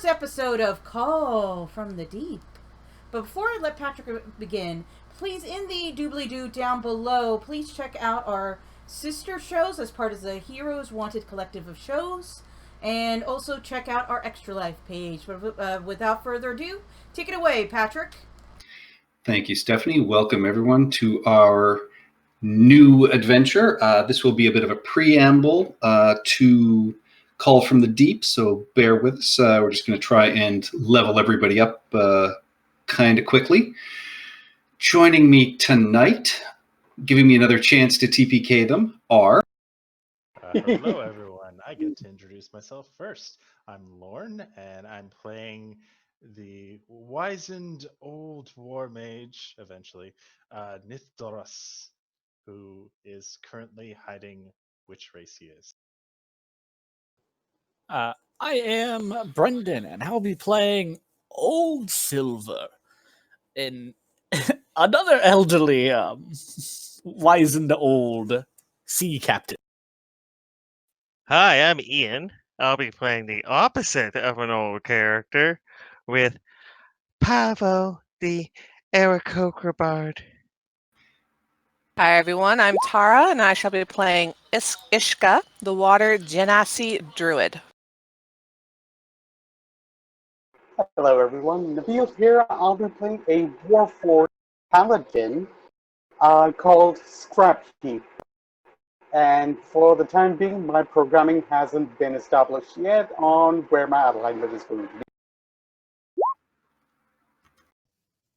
first episode of Call from the Deep. But before I let Patrick begin, please, in the doobly-doo down below, please check out our sister shows as part of the Heroes Wanted collective of shows. And also check out our Extra Life page. But without further ado, take it away, Patrick. Thank you, Stephanie. Welcome, everyone, to our new adventure. This will be a bit of a preamble to Call from the Deep, so bear with us. We're just going to try and level everybody up kind of quickly. Joining me tonight, giving me another chance to TPK them, are... Hello, everyone. I get to introduce myself first. I'm Lorne, and I'm playing the wizened old war mage, eventually, Nithdoros, who is currently hiding which race he is. I am Brendan, and I'll be playing Old Silver, in another elderly, wizened old sea captain. Hi, I'm Ian. I'll be playing the opposite of an old character with Pavo, the Aarakocra. Hi everyone, I'm Tara and I shall be playing Ishka, the Water Genasi Druid. Hello everyone, Nabil here. I'll be playing a Warforged Paladin called Scrapheap. And for the time being, my programming hasn't been established yet on where my alignment is going to be.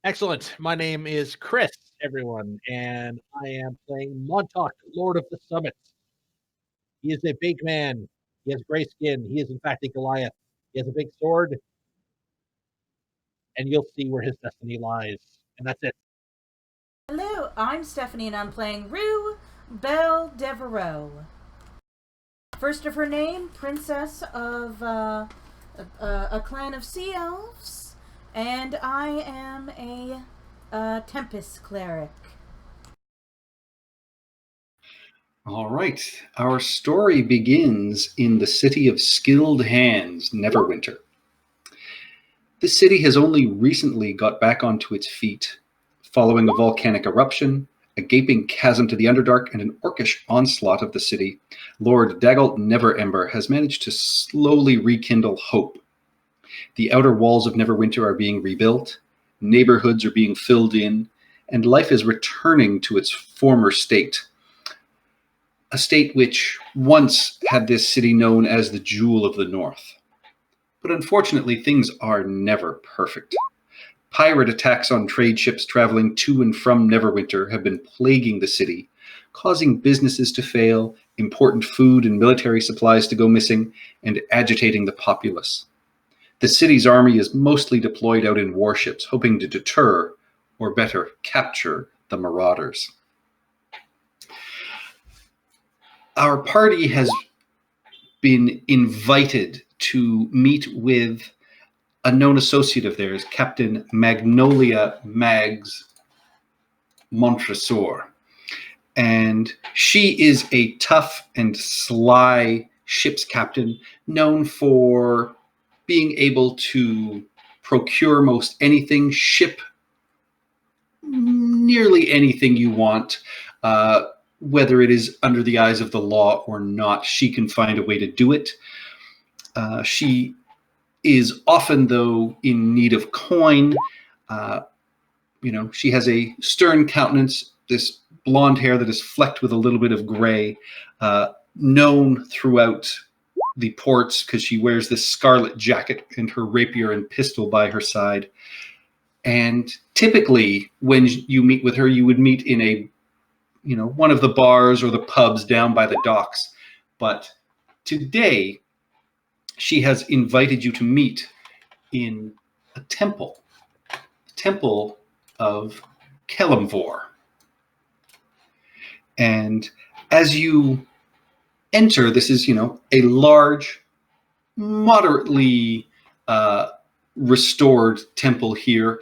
Excellent. My name is Chris, everyone, and I am playing Montauk, Lord of the Summit. He is a big man. He has gray skin. He is, in fact, a Goliath. He has a big sword, and you'll see where his destiny lies. And that's it. Hello, I'm Stephanie, and I'm playing Rue Belle Devereaux. First of her name, princess of a clan of sea elves, and I am a Tempest cleric. All right. Our story begins in the city of Skilled Hands, Neverwinter. The city has only recently got back onto its feet, following a volcanic eruption, a gaping chasm to the Underdark, and an orcish onslaught of the city. Lord Daggalt Neverember has managed to slowly rekindle hope. The outer walls of Neverwinter are being rebuilt, neighborhoods are being filled in, and life is returning to its former state. A state which once had this city known as the Jewel of the North. But unfortunately, things are never perfect. Pirate attacks on trade ships traveling to and from Neverwinter have been plaguing the city, causing businesses to fail, important food and military supplies to go missing, and agitating the populace. The city's army is mostly deployed out in warships, hoping to deter, or better, capture the marauders. Our party has been invited to meet with a known associate of theirs, Captain Magnolia Mags Montresor. And she is a tough and sly ship's captain, known for being able to procure most anything, ship nearly anything you want, whether it is under the eyes of the law or not. She can find a way to do it. She is often, though, in need of coin. She has a stern countenance, this blonde hair that is flecked with a little bit of gray, known throughout the ports because she wears this scarlet jacket and her rapier and pistol by her side. And typically, when you meet with her, you would meet in one of the bars or the pubs down by the docks. But today, she has invited you to meet in a temple, the Temple of Kelemvor. And as you enter, this is, a large, moderately restored temple here.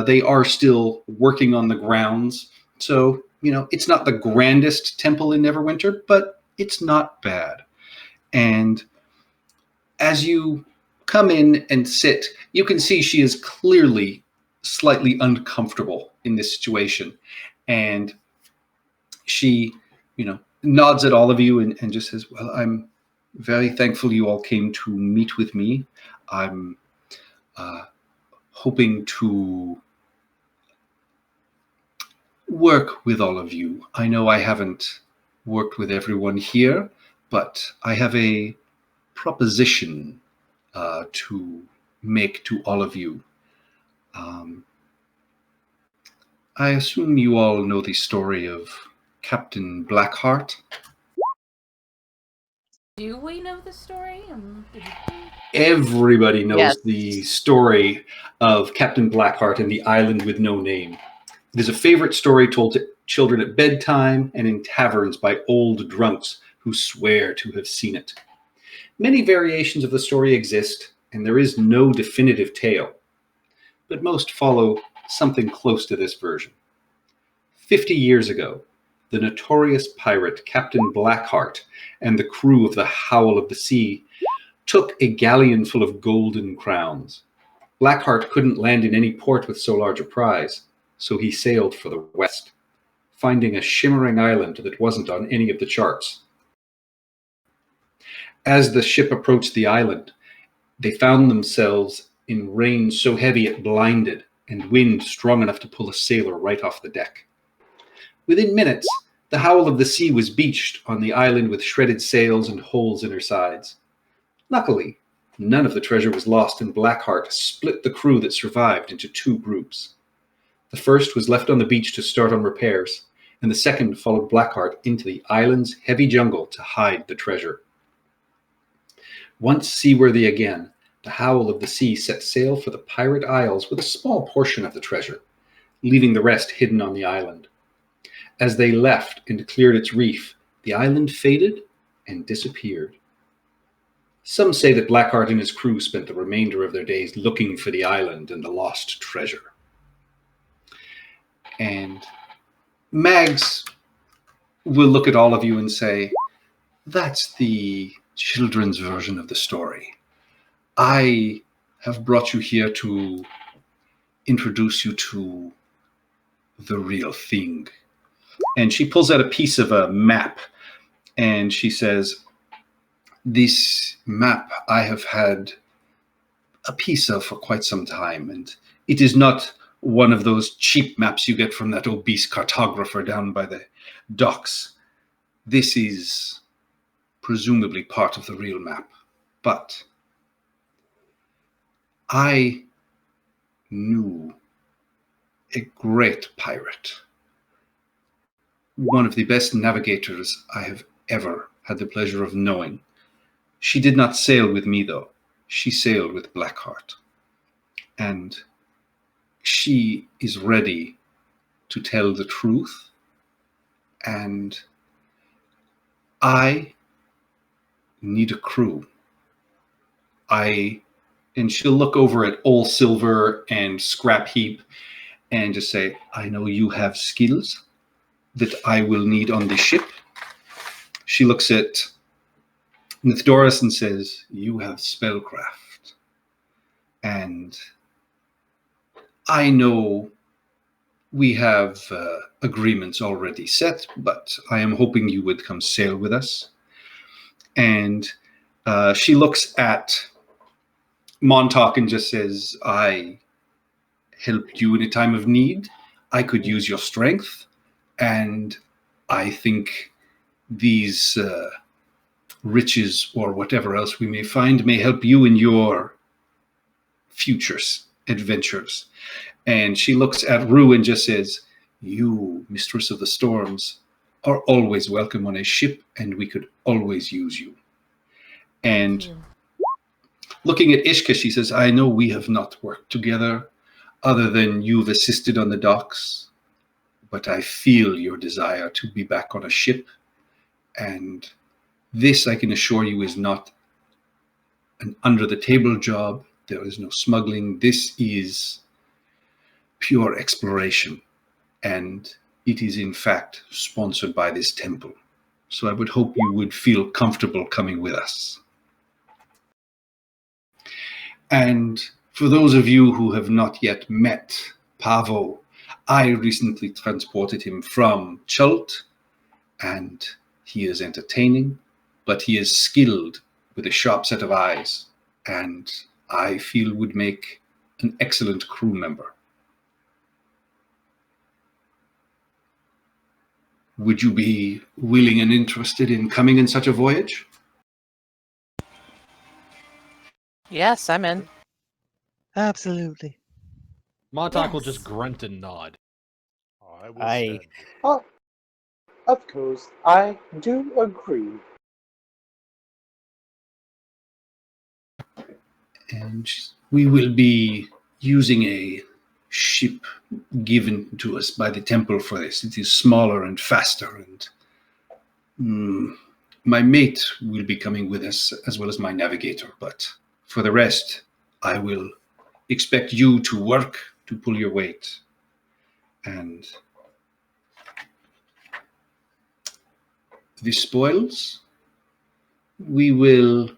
They are still working on the grounds. So, it's not the grandest temple in Neverwinter, but it's not bad. And as you come in and sit. You can see she is clearly slightly uncomfortable in this situation. And she, nods at all of you and just says, well, I'm very thankful you all came to meet with me. I'm hoping to work with all of you. I know I haven't worked with everyone here, but I have a proposition to make to all of you. I assume you all know the story of Captain Blackheart. Do we know the story? Everybody knows Yes. the story of Captain Blackheart and the island with no name. It is a favorite story told to children at bedtime and in taverns by old drunks who swear to have seen it. Many variations of the story exist, and there is no definitive tale, but most follow something close to this version. 50 years ago, the notorious pirate Captain Blackheart and the crew of the Howl of the Sea took a galleon full of golden crowns. Blackheart couldn't land in any port with so large a prize, so he sailed for the west, finding a shimmering island that wasn't on any of the charts. As the ship approached the island, they found themselves in rain so heavy it blinded, and wind strong enough to pull a sailor right off the deck. Within minutes, the Howl of the Sea was beached on the island with shredded sails and holes in her sides. Luckily, none of the treasure was lost, and Blackheart split the crew that survived into two groups. The first was left on the beach to start on repairs, and the second followed Blackheart into the island's heavy jungle to hide the treasure. Once seaworthy again, the Howl of the Sea set sail for the Pirate Isles with a small portion of the treasure, leaving the rest hidden on the island. As they left and cleared its reef, the island faded and disappeared. Some say that Blackheart and his crew spent the remainder of their days looking for the island and the lost treasure. And Mags will look at all of you and say, that's the children's version of the story. I have brought you here to introduce you to the real thing. And she pulls out a piece of a map and she says, this map I have had a piece of for quite some time, and it is not one of those cheap maps you get from that obese cartographer down by the docks. This is presumably part of the real map, but I knew a great pirate, one of the best navigators I have ever had the pleasure of knowing. She did not sail with me, though. She sailed with Blackheart. And she is ready to tell the truth. And I need a crew. And she'll look over at Old Silver and Scrap Heap and just say, I know you have skills that I will need on the ship. She looks at Nithdoris and says, you have spellcraft. And I know we have agreements already set, but I am hoping you would come sail with us. And she looks at Montauk and just says, I helped you in a time of need. I could use your strength. And I think these riches or whatever else we may find may help you in your futures, adventures. And she looks at Rue and just says, you, Mistress of the Storms, are always welcome on a ship, and we could always use you. And looking at Ishka, she says, I know we have not worked together other than you've assisted on the docks, but I feel your desire to be back on a ship. And this, I can assure you, is not an under-the-table job. There is no smuggling. This is pure exploration. And it is, in fact, sponsored by this temple. So I would hope you would feel comfortable coming with us. And for those of you who have not yet met Pavo, I recently transported him from Chult, and he is entertaining, but he is skilled with a sharp set of eyes, and I feel would make an excellent crew member. Would you be willing and interested in coming in such a voyage? Yes, I'm in. Absolutely. Montauk will Yes. just grunt and nod. I will I- stand. Oh, of course, I do agree. And we will be using a ship given to us by the temple for this. It is smaller and faster, and my mate will be coming with us, as well as my navigator. But for the rest, I will expect you to work to pull your weight. And the spoils, we will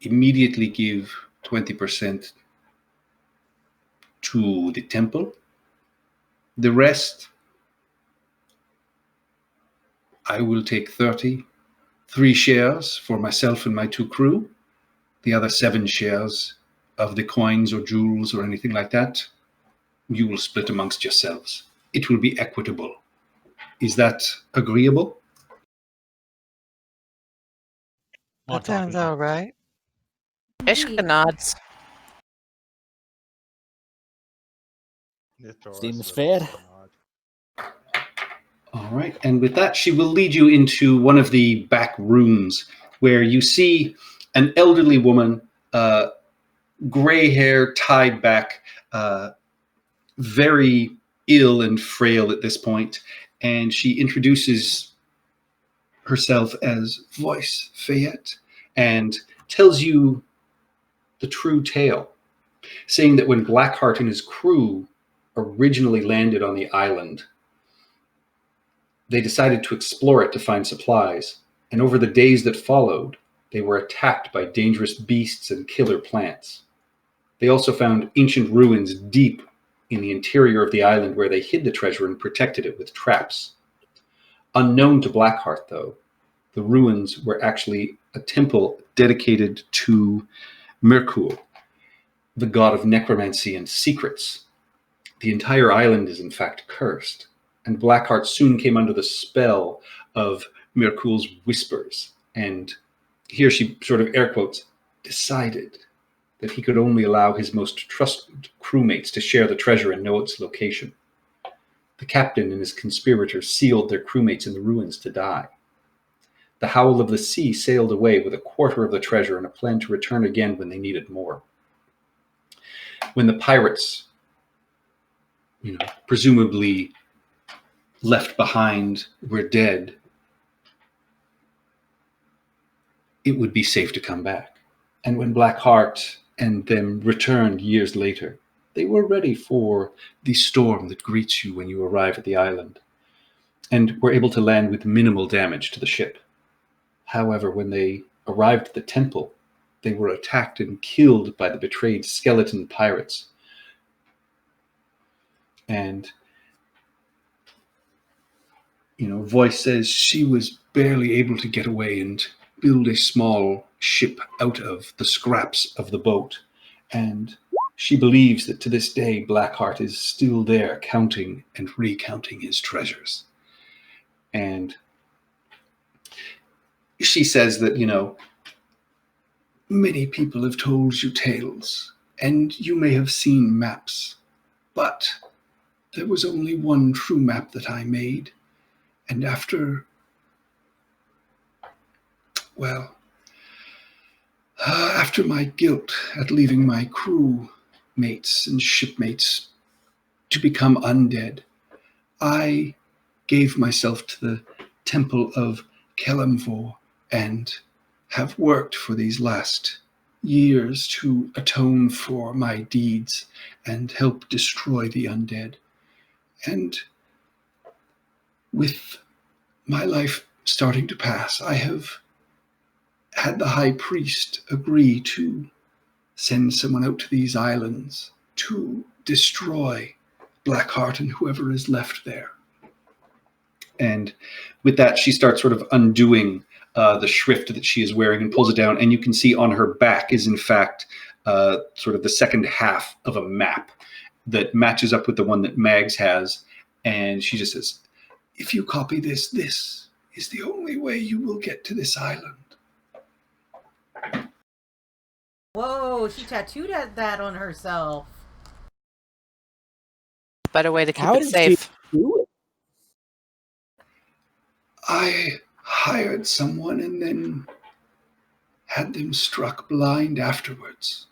immediately give 20% to the temple. The rest, I will take 3 shares for myself and my 2 crew. The other 7 shares of the coins or jewels or anything like that, you will split amongst yourselves. It will be equitable. Is that agreeable? That Montauk sounds nods. all right. Ishka nods. Nithora Seems sort of fair. nod. All right. And with that, she will lead you into one of the back rooms where you see an elderly woman, gray hair tied back, very ill and frail at this point. And she introduces herself as Voice Fayette and tells you the true tale, saying that when Blackheart and his crew originally landed on the island, they decided to explore it to find supplies, and over the days that followed, they were attacked by dangerous beasts and killer plants. They also found ancient ruins deep in the interior of the island where they hid the treasure and protected it with traps. Unknown to Blackheart, though, the ruins were actually a temple dedicated to Merkur, the god of necromancy and secrets. The entire island is in fact cursed, and Blackheart soon came under the spell of Merkur's whispers, and here she sort of air quotes, decided that he could only allow his most trusted crewmates to share the treasure and know its location. The captain and his conspirators sealed their crewmates in the ruins to die. The Howl of the Sea sailed away with a quarter of the treasure and a plan to return again when they needed more. When the pirates, presumably left behind, were dead, it would be safe to come back. And when Blackheart and them returned years later, they were ready for the storm that greets you when you arrive at the island, and were able to land with minimal damage to the ship. However, when they arrived at the temple, they were attacked and killed by the betrayed skeleton pirates. And, Voice says she was barely able to get away and build a small ship out of the scraps of the boat. And she believes that to this day, Blackheart is still there counting and recounting his treasures. And she says that, many people have told you tales, and you may have seen maps, but there was only one true map that I made. And after my guilt at leaving my crew mates and shipmates to become undead, I gave myself to the temple of Kelemvor and have worked for these last years to atone for my deeds and help destroy the undead. And with my life starting to pass, I have had the high priest agree to send someone out to these islands to destroy Blackheart and whoever is left there. And with that, she starts sort of undoing the shrift that she is wearing and pulls it down. And you can see on her back is, in fact, sort of the second half of a map that matches up with the one that Mags has. And she just says, if you copy this, this is the only way you will get to this island. Whoa, she tattooed that on herself. Better way to keep How it did safe. she do it? I hired someone and then had them struck blind afterwards.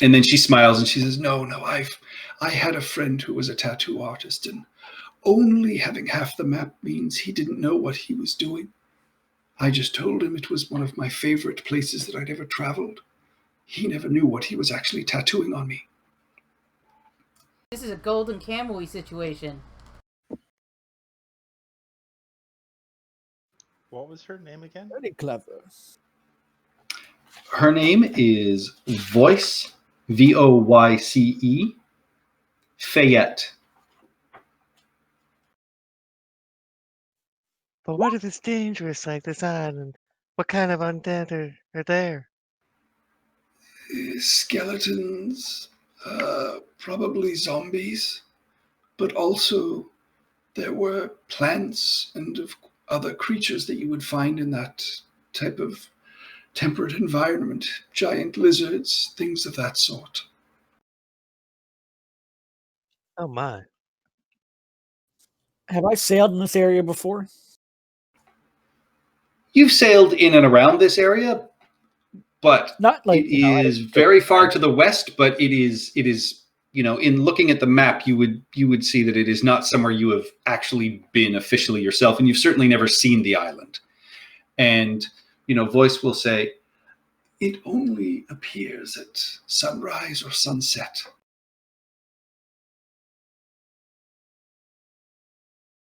And then she smiles and she says, no, I had a friend who was a tattoo artist, and only having half the map means he didn't know what he was doing. I just told him it was one of my favorite places that I'd ever traveled. He never knew what he was actually tattooing on me. This is a Golden Kamuy situation. What was her name again? Very clever. Her name is Voice, Voyce, Fayette. But what if it's dangerous like this island? What kind of undead are there? Skeletons, probably zombies, but also there were plants and other creatures that you would find in that type of temperate environment. Giant lizards, things of that sort. Oh my. Have I sailed in this area before? You've sailed in and around this area, but Not like it is very far to the west, but it is, in looking at the map, you would see that it is not somewhere you have actually been officially yourself, and you've certainly never seen the island. And, Voice will say, it only appears at sunrise or sunset.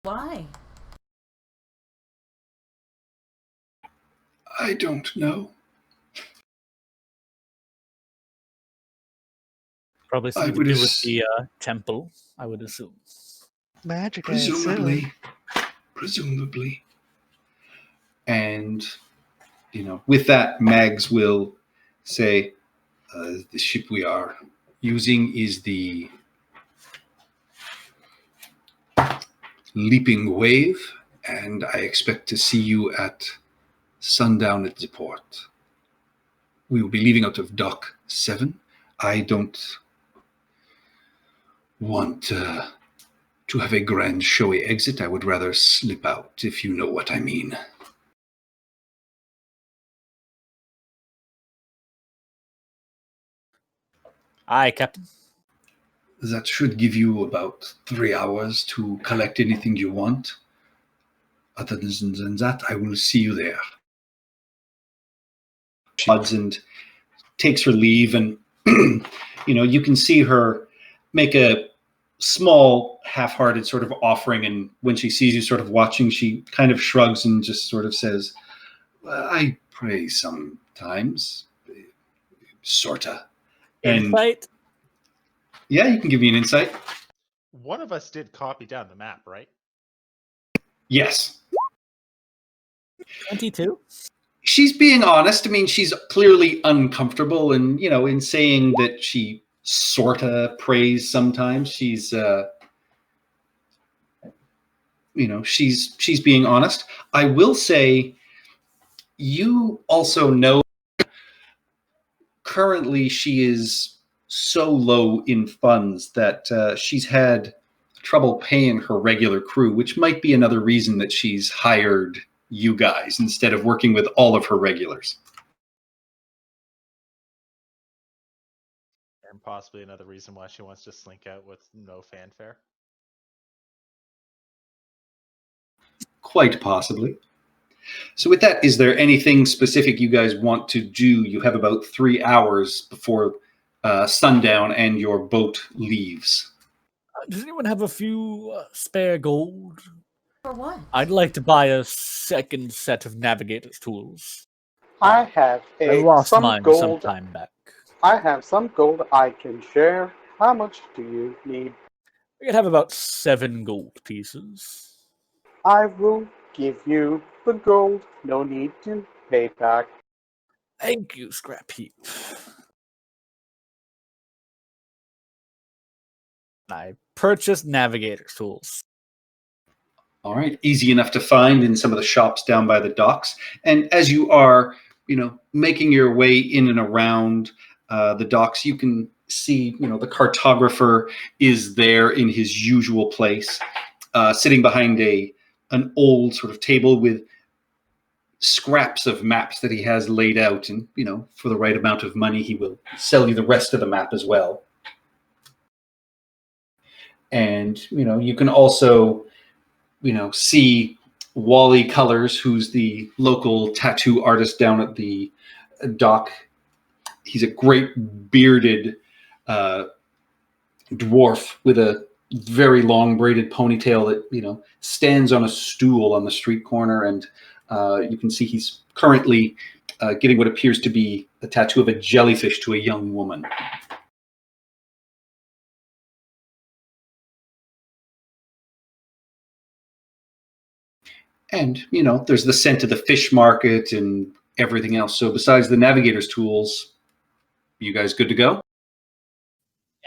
Why? I don't know. Probably I something to would do with ass- the temple, I would assume. Magic, I assume. Presumably. And, with that, Mags will say, the ship we are using is the Leaping Wave, and I expect to see you at sundown at the port. We will be leaving out of Dock 7. I don't want to have a grand showy exit. I would rather slip out, if you know what I mean. Aye, Captain. That should give you about 3 hours to collect anything you want. Other than that, I will see you there. She nods and takes her leave, and you can see her make a small half-hearted sort of offering, and when she sees you sort of watching, she kind of shrugs and just sort of says, I pray sometimes. Sorta. And Insight? yeah, you can give me an insight. One of us did copy down the map, right? Yes. 22? She's being honest. I mean, she's clearly uncomfortable, and in saying that she sorta prays sometimes, she's she's being honest. I will say, you also know currently she is so low in funds that she's had trouble paying her regular crew, which might be another reason that she's hired you guys instead of working with all of her regulars. And possibly another reason why she wants to slink out with no fanfare. Quite possibly. So with that, is there anything specific you guys want to do? You have about 3 hours before sundown and your boat leaves. Does anyone have a few spare gold? For what? I'd like to buy a second set of navigator's tools. I have I lost some mine some gold. time back. I have some gold I can share. How much do you need? I could have about 7 gold pieces. I will give you the gold. No need to pay back. Thank you, Scrap Heap. I purchased navigator tools. All right, easy enough to find in some of the shops down by the docks. And as you are, making your way in and around the docks, you can see, the cartographer is there in his usual place, sitting behind an old sort of table with scraps of maps that he has laid out. And, for the right amount of money, he will sell you the rest of the map as well. And, you can also see Wally Colors, who's the local tattoo artist down at the dock. He's a great bearded dwarf with a very long braided ponytail that, stands on a stool on the street corner. And you can see he's currently getting what appears to be a tattoo of a jellyfish to a young woman. And, there's the scent of the fish market and everything else. So besides the navigator's tools, you guys good to go?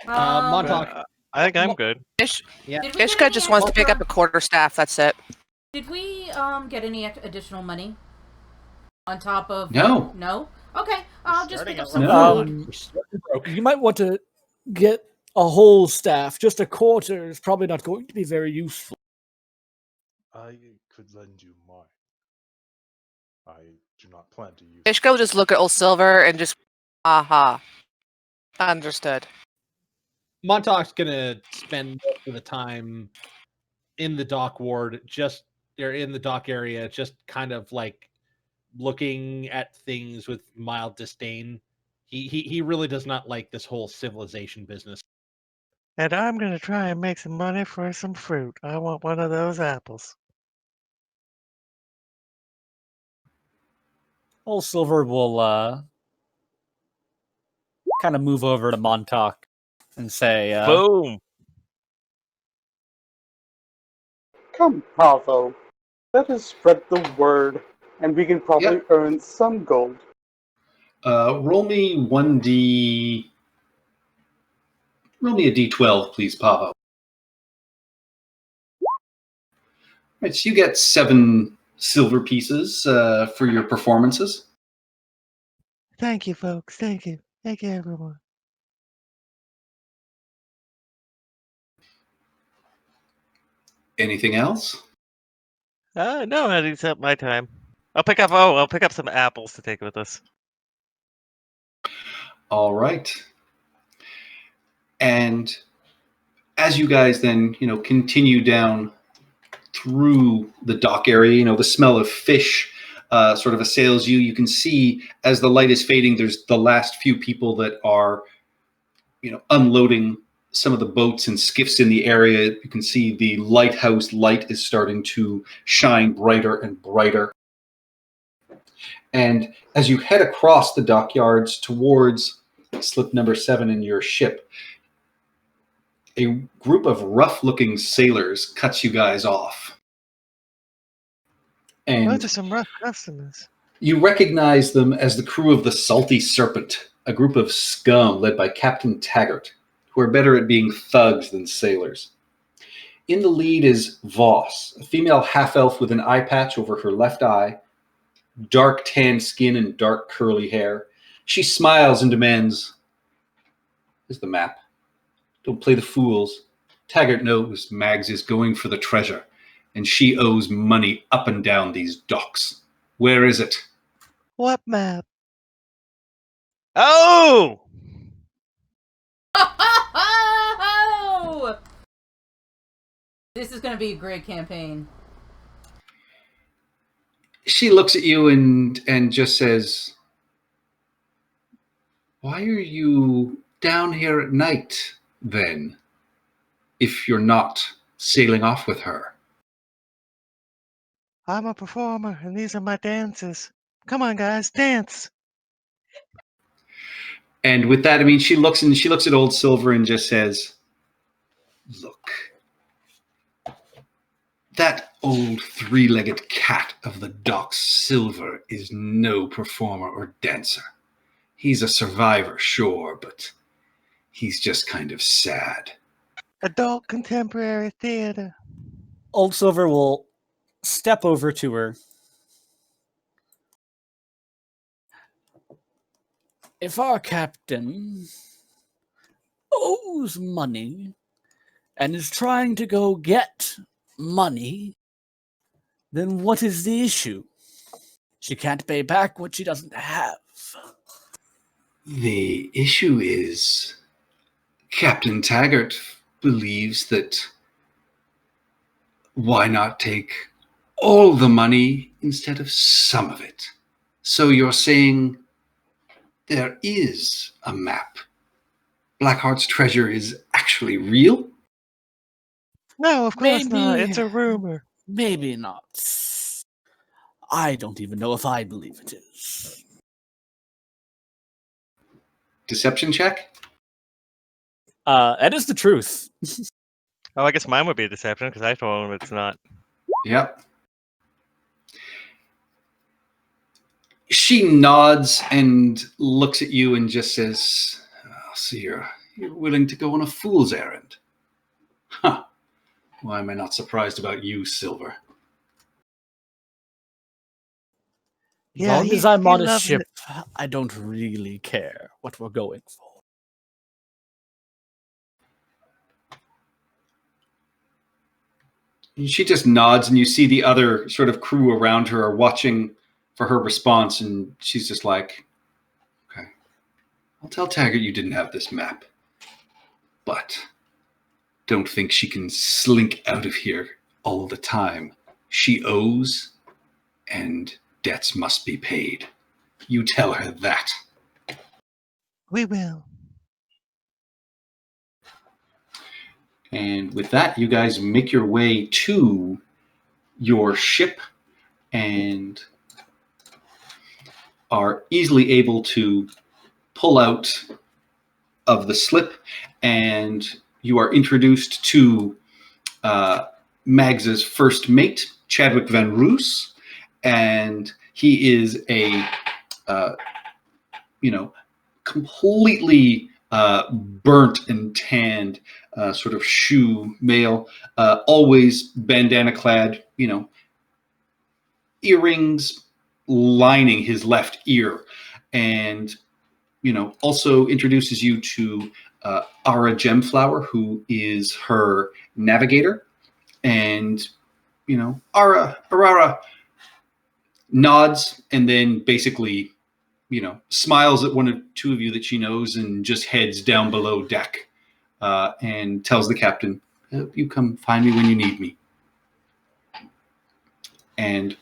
Montauk. I think I'm good. Yeah. Did we get Ishka any just wants to pick extra- up a quarterstaff. That's it. Did we get any additional money on top of? No. No. Okay, I'll just pick up some starting food. You might want to get a whole staff. Just a quarter is probably not going to be very useful. I could lend you mine. I do not plan to use. Ishka will just look at old Silver and just, aha. Understood. Montauk's gonna spend most of the time in the dock ward, they're in the dock area, just kind of like looking at things with mild disdain. He really does not like this whole civilization business. And I'm gonna try and make some money for some fruit. I want one of those apples. Old Silver will kind of move over to Montauk and say, Boom! Come, Pavo. Let us spread the word, and we can probably earn some gold. Roll me a d12, please, Pavo. Right, so you get 7 silver pieces for your performances. Thank you, folks. Thank you. Thank you, everyone. Anything else? No, that eats up my time. I'll pick up some apples to take with us. All right. And as you guys then, continue down through the dock area, the smell of fish sort of assails you. You can see as the light is fading, there's the last few people that are, unloading some of the boats and skiffs in the area. You can see the lighthouse light is starting to shine brighter and brighter. And as you head across the dockyards towards slip number 7 in your ship, a group of rough-looking sailors cuts you guys off. And Those are some rough customers. you recognize them as the crew of the Salty Serpent, a group of scum led by Captain Taggart, who are better at being thugs than sailors. In the lead is Voss, a female half-elf with an eye patch over her left eye, dark tan skin and dark curly hair. She smiles and demands, "Here's the map. Don't play the fools. Taggart knows Mags is going for the treasure, and she owes money up and down these docks. Where is it?" What map? Oh! This is going to be a great campaign. She looks at you and just says, "Why are you down here at night, then, if you're not sailing off with her?" I'm a performer, and these are my dances. Come on, guys, dance. And with that, I mean, she looks at Old Silver and just says, "Look, that old three-legged cat of the docks, Silver, is no performer or dancer. He's a survivor, sure, but he's just kind of sad." Adult contemporary theater. Old Silver will step over to her. If our captain owes money and is trying to go get money, then what is the issue? She can't pay back what she doesn't have. The issue is Captain Taggart believes that why not take all the money instead of some of it? So you're saying there is a map. Blackheart's treasure is actually real? No, of course not. Maybe- It's a rumor. Maybe not. I don't even know if I believe it is. Deception check? That is the truth. Oh, I guess mine would be a deception because I told him it's not. Yep. She nods and looks at you and just says, so you're willing to go on a fool's errand? Huh. Why am I not surprised about you, Silver? As Yeah, long he- as I'm he on a loves ship, I don't really care what we're going for. And she just nods, and you see the other sort of crew around her are watching for her response, and she's just like, okay, I'll tell Taggart you didn't have this map. But don't think she can slink out of here all the time. She owes, and debts must be paid. You tell her that. We will. And with that, you guys make your way to your ship and are easily able to pull out of the slip, and you are introduced to Mags's first mate, Chadwick Van Roos, and he is a completely burnt and tanned sort of shoe male, always bandana clad, earrings lining his left ear, and also introduces you to Ara Gemflower, who is her navigator. And Arara nods and then basically smiles at one or two of you that she knows and just heads down below deck and tells the captain, you come find me when you need me. And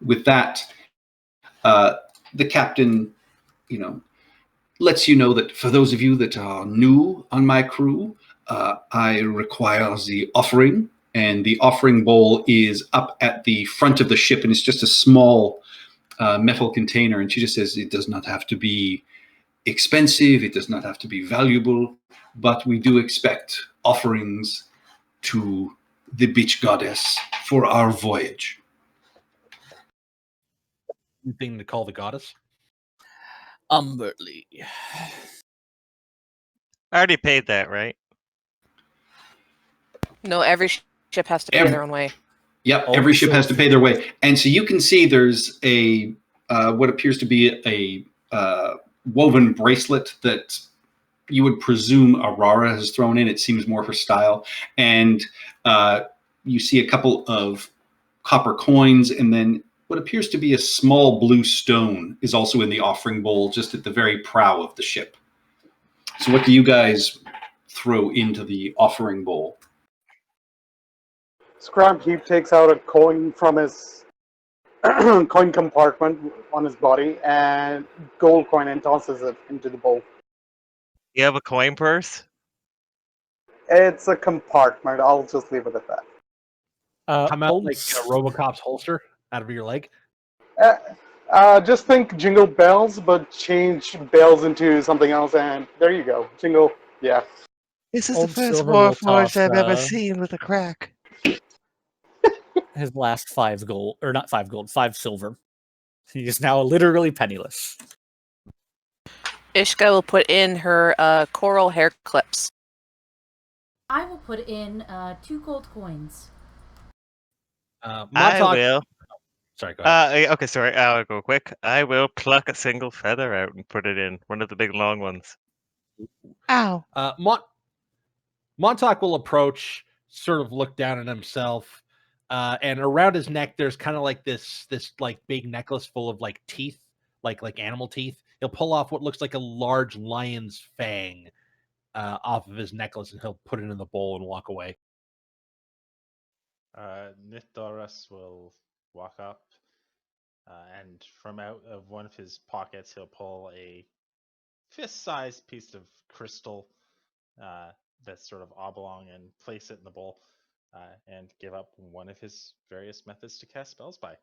with that, the captain lets you know that for those of you that are new on my crew, I require the offering, and the offering bowl is up at the front of the ship, and it's just a small metal container. And she just says it does not have to be expensive, it does not have to be valuable, but we do expect offerings to the beach goddess for our voyage. Thing to call the goddess. Umberly. I already paid that, right? No, every ship has to pay their own way. Yep, Oh, every ship so- has to pay their way. And so you can see there's a what appears to be a woven bracelet that you would presume Aurora has thrown in. It seems more her style. And you see a couple of copper coins, and then what appears to be a small blue stone is also in the offering bowl, just at the very prow of the ship. So what do you guys throw into the offering bowl? Scrapheap takes out a coin from his coin compartment on his body and gold coin and tosses it into the bowl. You have a coin purse? It's a compartment. I'll just leave it at that. Come out Old like S- RoboCop's holster out of your leg. Just think Jingle Bells, but change bells into something else, and there you go. Jingle, yeah. This is the Old first Silver will Warforged toss I've ever seen with a crack. His last 5 gold, or not 5 gold, 5 silver. He is now literally penniless. Ishka will put in her coral hair clips. I will put in 2 gold coins. I Montauk. will. Sorry, go ahead. Okay, sorry. I'll go quick. I will pluck a single feather out and put it in one of the big long ones. Ow! Montauk will approach, sort of look down at himself, and around his neck there's kind of like this like big necklace full of like teeth, like animal teeth. He'll pull off what looks like a large lion's fang off of his necklace, and he'll put it in the bowl and walk away. Nithdoras will walk up, and from out of one of his pockets, he'll pull a fist-sized piece of crystal that's sort of oblong and place it in the bowl, and give up one of his various methods to cast spells by.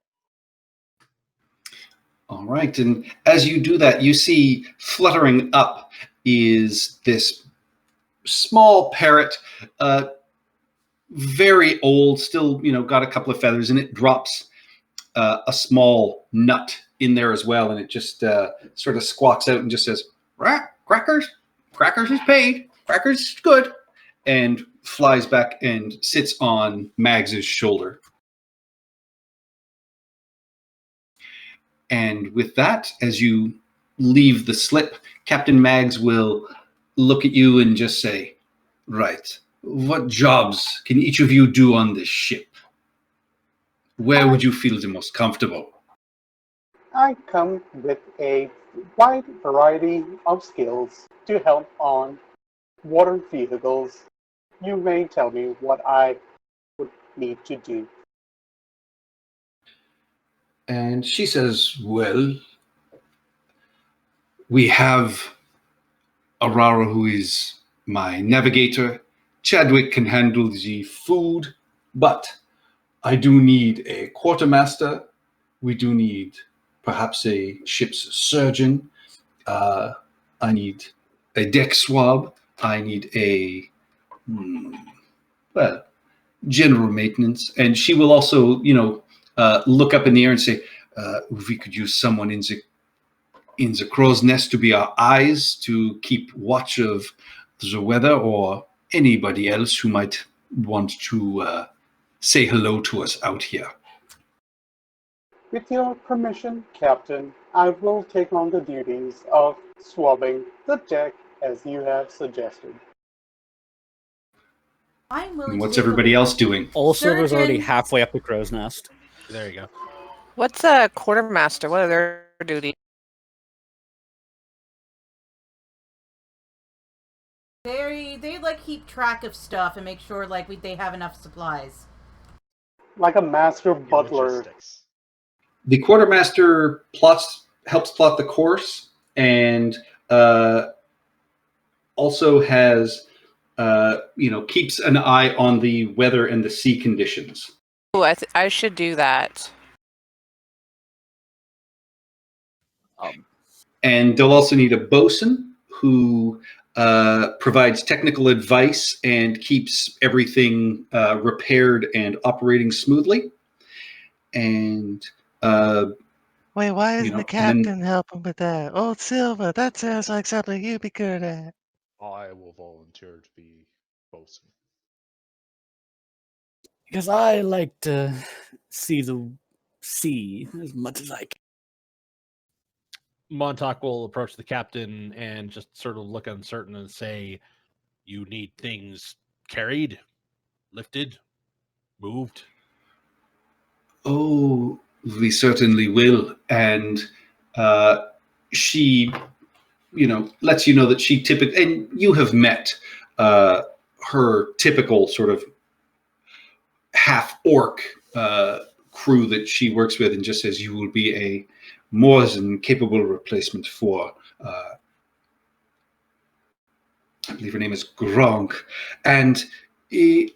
All right, and as you do that, you see fluttering up is this small parrot, very old, still, got a couple of feathers, and it drops a small nut in there as well, and it just sort of squawks out and just says, "Crackers, crackers is paid, crackers is good," and flies back and sits on Mags's shoulder. And with that, as you leave the slip, Captain Mags will look at you and just say, "Right, what jobs can each of you do on this ship? Where would you feel the most comfortable?" I come with a wide variety of skills to help on water vehicles. You may tell me what I would need to do. And she says, "Well, we have Aurora, who is my navigator. Chadwick can handle the food, but I do need a quartermaster. We do need perhaps a ship's surgeon. I need a deck swab. I need a, general maintenance." And she will also, look up in the air and say, "If we could use someone in the crow's nest to be our eyes, to keep watch of the weather, or anybody else who might want to say hello to us out here." With your permission, Captain, I will take on the duties of swabbing the deck as you have suggested. I'm willing And to what's take everybody over. else doing? Old Silver's already Surgeon. halfway up the crow's nest. There you go. What's a quartermaster? What are their duties? They like keep track of stuff and make sure like they have enough supplies. Like a master Your butler. logistics. The quartermaster helps plot the course, and also has keeps an eye on the weather and the sea conditions. Oh, I should do that. And they'll also need a bosun who provides technical advice and keeps everything repaired and operating smoothly. And Wait, why isn't the and captain then helping with that? Old Silver, that sounds like something you'd be good at. I will volunteer to be bosun. Because I like to see the sea as much as I can. Montauk will approach the captain and just sort of look uncertain and say, "You need things carried, lifted, moved?" "Oh, we certainly will." And she, lets you know that she typically, and you have met her typical sort of half orc crew that she works with, and just says you will be a more than capable replacement for, I believe her name is Gronk, and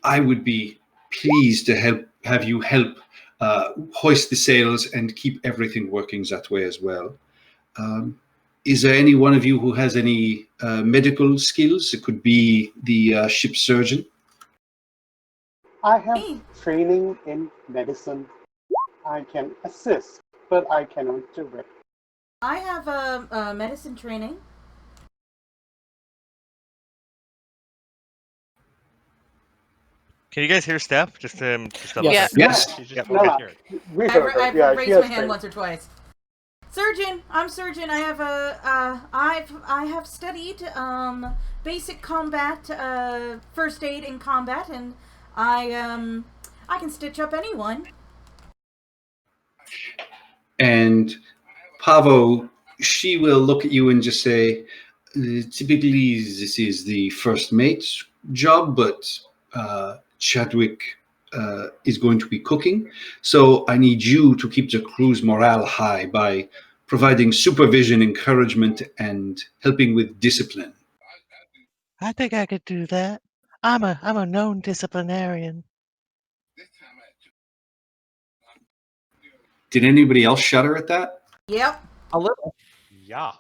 I would be pleased to have you help hoist the sails and keep everything working that way as well. Is there any one of you who has any medical skills? It could be the ship surgeon. I have training in medicine. I can assist, but I cannot direct. I have a medicine training. Can you guys hear Steph? Just double Yes. check. Yes. She just No, can't hear it. we heard her. I've Yeah, raised she my has hand training. once or twice. Surgeon, I'm surgeon. I have I have studied basic combat, first aid in combat, and I can stitch up anyone. And Pavo, she will look at you and just say, typically this is the first mate's job, but Chadwick is going to be cooking. So I need you to keep the crew's morale high by providing supervision, encouragement, and helping with discipline. I think I could do that. I'm a known disciplinarian. Did anybody else shudder at that? Yep. A little. Yeah.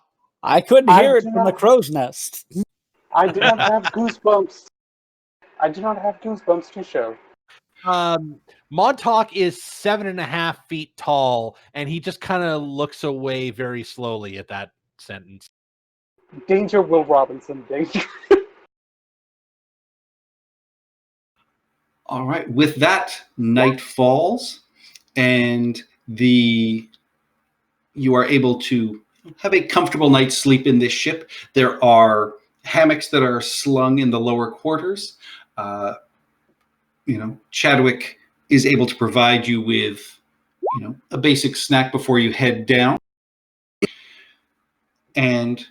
I couldn't I hear it do from the not- crow's nest. I do not have goosebumps. I do not have goosebumps to show. Montauk is 7.5 feet tall, and he just kind of looks away very slowly at that sentence. Danger, Will Robinson. Danger. All right. With that, night falls, and you are able to have a comfortable night's sleep in this ship. There are hammocks that are slung in the lower quarters. Chadwick is able to provide you with, a basic snack before you head down. And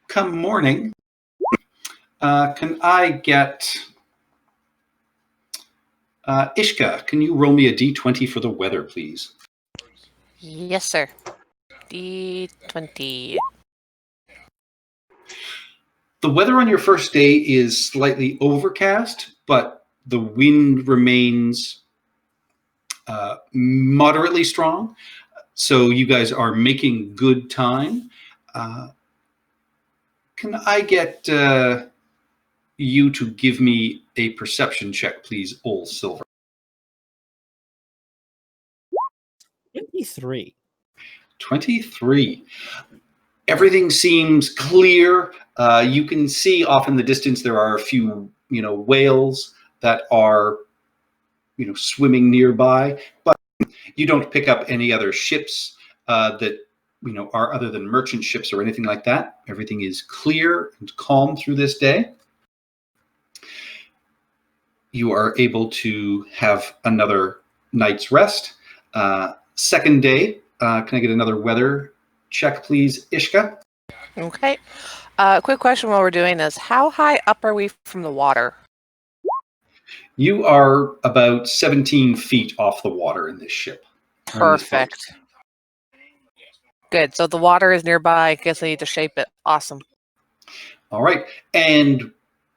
come morning, can I get Ishka? Can you roll me a d20 for the weather, please? Yes, sir. D20. The weather on your first day is slightly overcast, but the wind remains moderately strong. So you guys are making good time. Can I get you to give me a perception check, please, Old Silver? 23. 23. Everything seems clear. You can see off in the distance there are a few, whales that are, swimming nearby, but you don't pick up any other ships that, are other than merchant ships or anything like that. Everything is clear and calm through this day. You are able to have another night's rest. Second day, can I get another weather check, please, Ishka? Okay. Quick question while we're doing this. How high up are we from the water? You are about 17 feet off the water in this ship. Perfect. Good. So the water is nearby. I guess I need to shape it. Awesome. All right. And,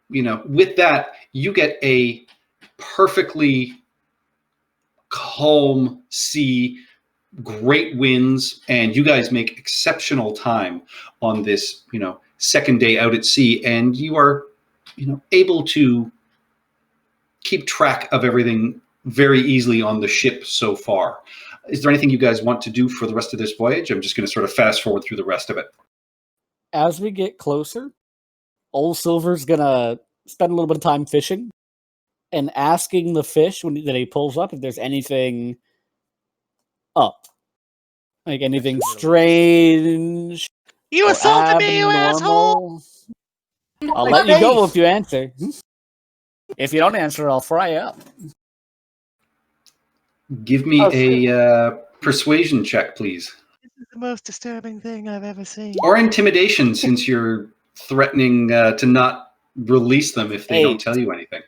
with that, you get a perfectly calm sea, great winds, and you guys make exceptional time on this, second day out at sea. And you are, able to keep track of everything very easily on the ship so far. Is there anything you guys want to do for the rest of this voyage? I'm just going to sort of fast forward through the rest of it. As we get closer, Old Silver's gonna spend a little bit of time fishing and asking the fish that he pulls up if there's anything up. Like anything strange. You or assaulted me, you asshole! abnormal. I'll My let you go face. if you answer. If you don't answer, I'll fry you up. Give me a persuasion check, please. This is the most disturbing thing I've ever seen. Or intimidation, since you're threatening to not release them if they don't 8. tell you anything.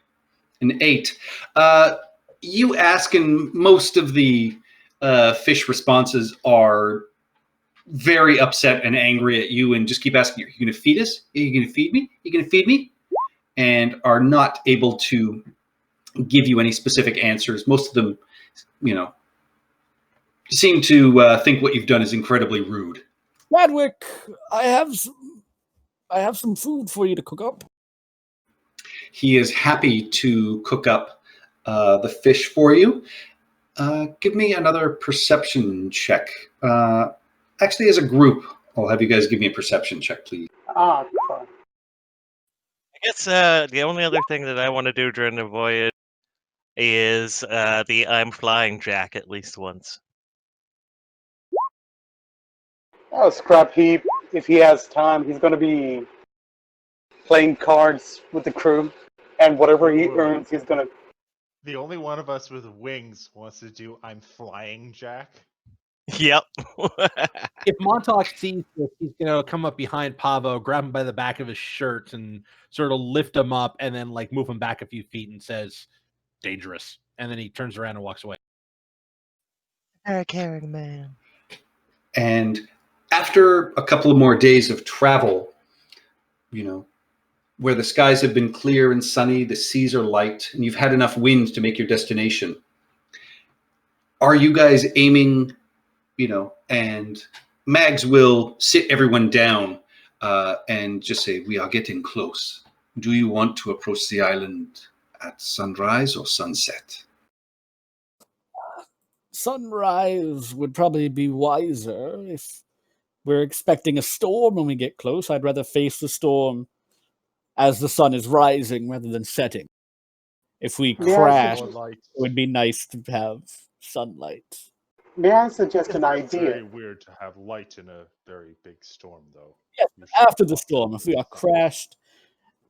An 8. You ask, and most of the fish responses are very upset and angry at you and just keep asking, are you going to feed us? Are you going to feed me? Are you going to feed me? And are not able to give you any specific answers. Most of them, seem to think what you've done is incredibly rude. Chadwick, I have some food for you to cook up. He is happy to cook up the fish for you. Give me another perception check. Actually, as a group, I'll have you guys give me a perception check, please. Fine. I guess the only other thing that I want to do during the voyage is the I'm flying jack at least once. Oh, Scrap Heap, if he has time, he's going to be playing cards with the crew, and whatever he earns, he's going to... The only one of us with wings wants to do I'm flying Jack. Yep. If Montauk sees this, he's gonna come up behind Pavo, grab him by the back of his shirt, and sort of lift him up, and then like move him back a few feet, and says, "Dangerous." And then he turns around and walks away. A caring man. And after a couple of more days of travel, where the skies have been clear and sunny, the seas are light, and you've had enough wind to make your destination, are you guys aiming, and Mags will sit everyone down and just say, we are getting close. Do you want to approach the island at sunrise or sunset? Sunrise would probably be wiser. If we're expecting a storm when we get close, I'd rather face the storm as the sun is rising rather than setting. If we crash, it would be nice to have sunlight. May I suggest an It's very idea? weird to have light in a very big storm, though. Yes, You should after the walk storm, if we are outside. crashed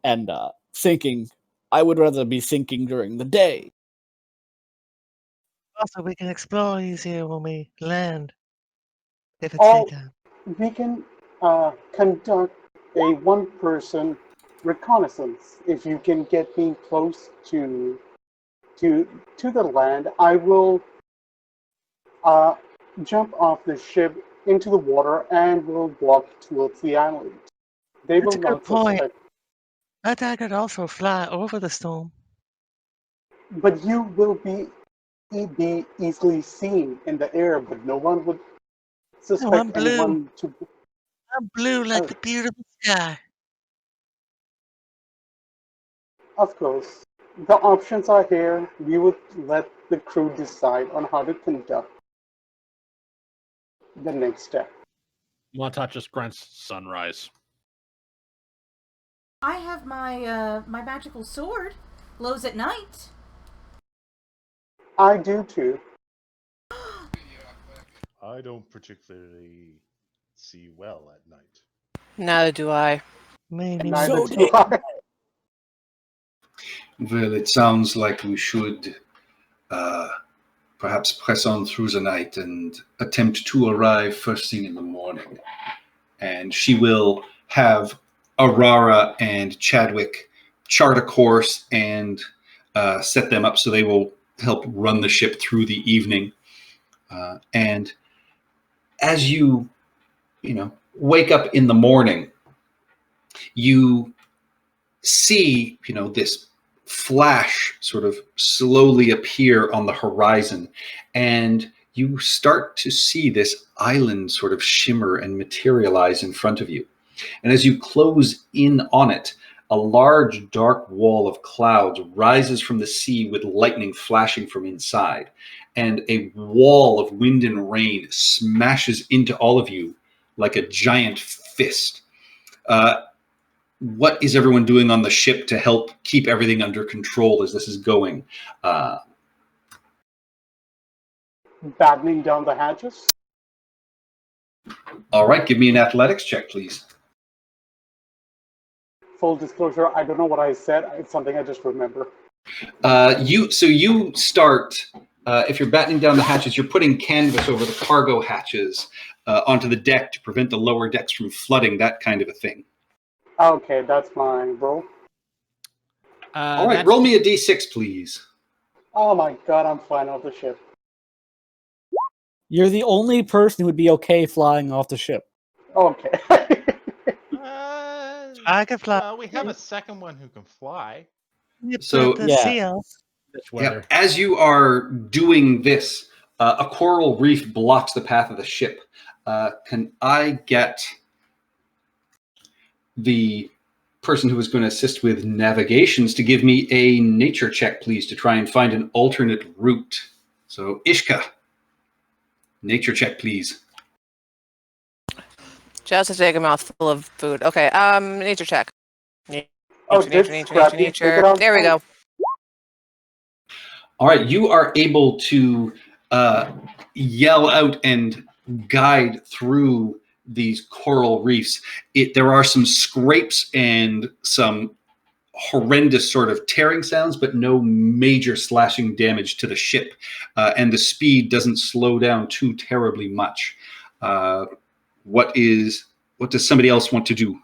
and sinking, I would rather be sinking during the day. Also, we can explore easier when we land. If it's Oh, daytime. we can conduct a one-person reconnaissance. If you can get me close to the land, I will jump off the ship into the water and will walk towards the island. They That's will a good not point. suspect. I could also fly over the storm. But you will be easily seen in the air, but no one would suspect I'm blue. anyone to... I'm blue like Oh. the beautiful sky. Of course. The options are here. We would let the crew decide on how to conduct the next step. Montauk just grunts, "Sunrise." I have my my magical sword. Glows at night. I do too. I don't particularly see well at night. Neither do I. Maybe Neither So do I. Well, it sounds like we should perhaps press on through the night and attempt to arrive first thing in the morning. And she will have Aurora and Chadwick chart a course and set them up so they will help run the ship through the evening. And as you wake up in the morning, you see, this flash sort of slowly appear on the horizon, and you start to see this island sort of shimmer and materialize in front of you. And as you close in on it, a large dark wall of clouds rises from the sea with lightning flashing from inside, and a wall of wind and rain smashes into all of you like a giant fist. What is everyone doing on the ship to help keep everything under control as this is going? Battening down the hatches. All right, give me an athletics check, please. Full disclosure, I don't know what I said. It's something I just remember. You start, if you're battening down the hatches, you're putting canvas over the cargo hatches onto the deck to prevent the lower decks from flooding, that kind of a thing. Okay, that's my roll. All right, roll me a d6, please. Oh my god, I'm flying off the ship. You're the only person who would be okay flying off the ship. Okay. I can fly. We have a second one who can fly. So the yeah. seal. This yeah, weather. as you are doing this, A coral reef blocks the path of the ship. Can I get the person who is going to assist with navigations to give me a nature check, please, to try and find an alternate route? So, Ishka, nature check, please. Just to take a mouthful of food. Okay, nature check. Nature, Oh, nature, did nature, Scrappy nature, take it nature. on There we point? go. All right, you are able to yell out and guide through these coral reefs. There are some scrapes and some horrendous sort of tearing sounds, but no major slashing damage to the ship. And the speed doesn't slow down too terribly much. What does somebody else want to do?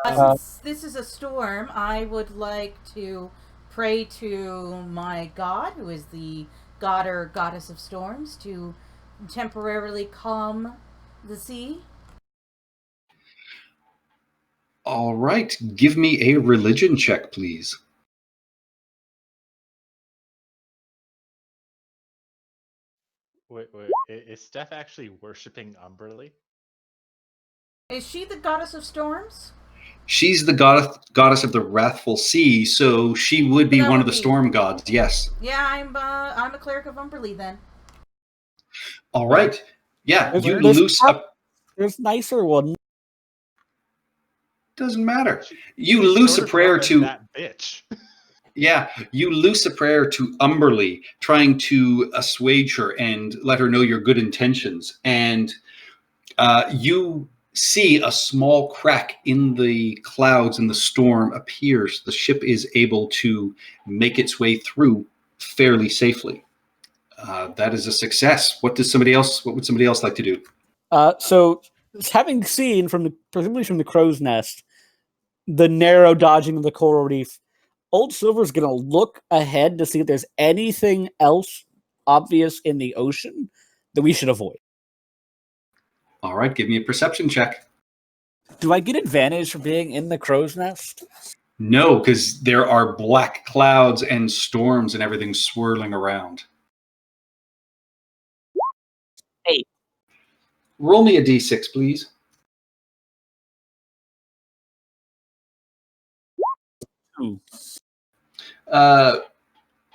Since this is a storm, I would like to pray to my god, who is the god or goddess of storms, to temporarily calm the sea. All right, give me a religion check, please. Wait. Is Steph actually worshiping Umberly? Is she the goddess of storms? She's the goddess of the wrathful sea, so she would be That one would of the be- storm gods. Yes. Yeah, I'm a cleric of Umberly then. All right. Yeah, There's- you there's loose not- a. There's nicer one. Doesn't matter. She- You she's loose sort a of prayer known as to. that bitch. Yeah, you loose a prayer to Umberly, trying to assuage her and let her know your good intentions. And you see a small crack in the clouds and the storm appears. The ship is able to make its way through fairly safely. That is a success. What would somebody else like to do? So, having seen presumably from the crow's nest, the narrow dodging of the coral reef, Old Silver's gonna look ahead to see if there's anything else obvious in the ocean that we should avoid. All right, give me a perception check. Do I get advantage for being in the crow's nest? No, because there are black clouds and storms and everything swirling around. 8. Roll me a d6, please. 2.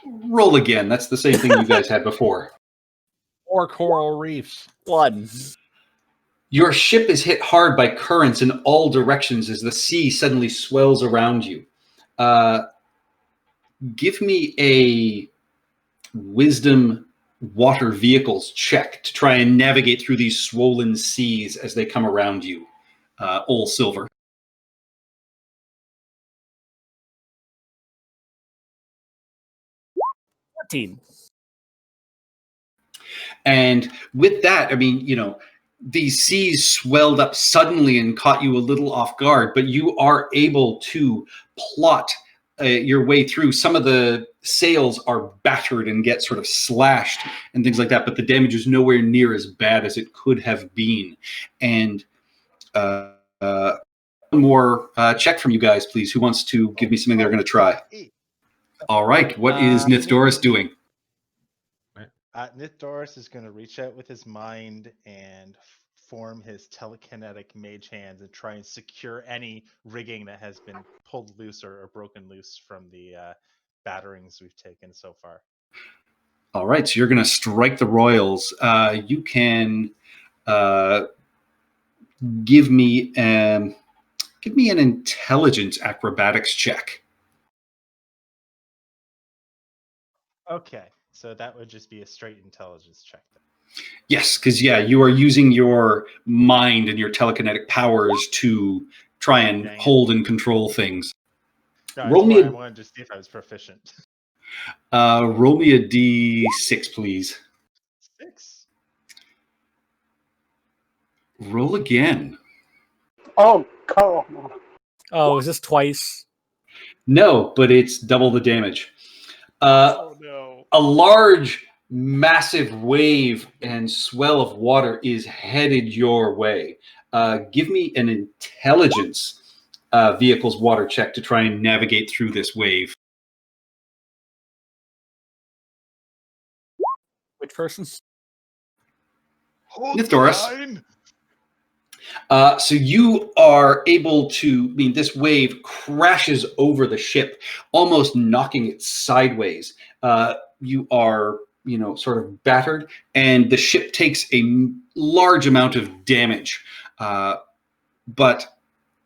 Roll again. That's the same thing you guys had before. Or coral reefs. 1. Your ship is hit hard by currents in all directions as the sea suddenly swells around you. Give me a wisdom water vehicles check to try and navigate through these swollen seas as they come around you. Old Silver. 14. And with that, I mean, these seas swelled up suddenly and caught you a little off guard, but you are able to plot your way through. Some of the sails are battered and get sort of slashed and things like that, but the damage is nowhere near as bad as it could have been. And one more check from you guys, please. Who wants to give me something they're going to try? All right. What is Nithdoris doing? Nithdoris is going to reach out with his mind and form his telekinetic mage hands and try and secure any rigging that has been pulled loose or broken loose from the batterings we've taken so far. All right, so you're going to strike the royals. You can give me an intelligence acrobatics check. Okay, so that would just be a straight intelligence check then. Yes, because you are using your mind and your telekinetic powers to try and hold and control things. No, Roll me. I wanted to see if I was proficient. Roll me a d6, please. 6. Roll again. Oh, come on. Oh, is this twice? No, but it's double the damage. Oh no! A large, massive wave and swell of water is headed your way. Give me an intelligence vehicles water check to try and navigate through this wave. Which person? Hold Nithdoris. the line. So you are able to, I mean, this wave crashes over the ship, almost knocking it sideways. You are, sort of battered, and the ship takes a large amount of damage. But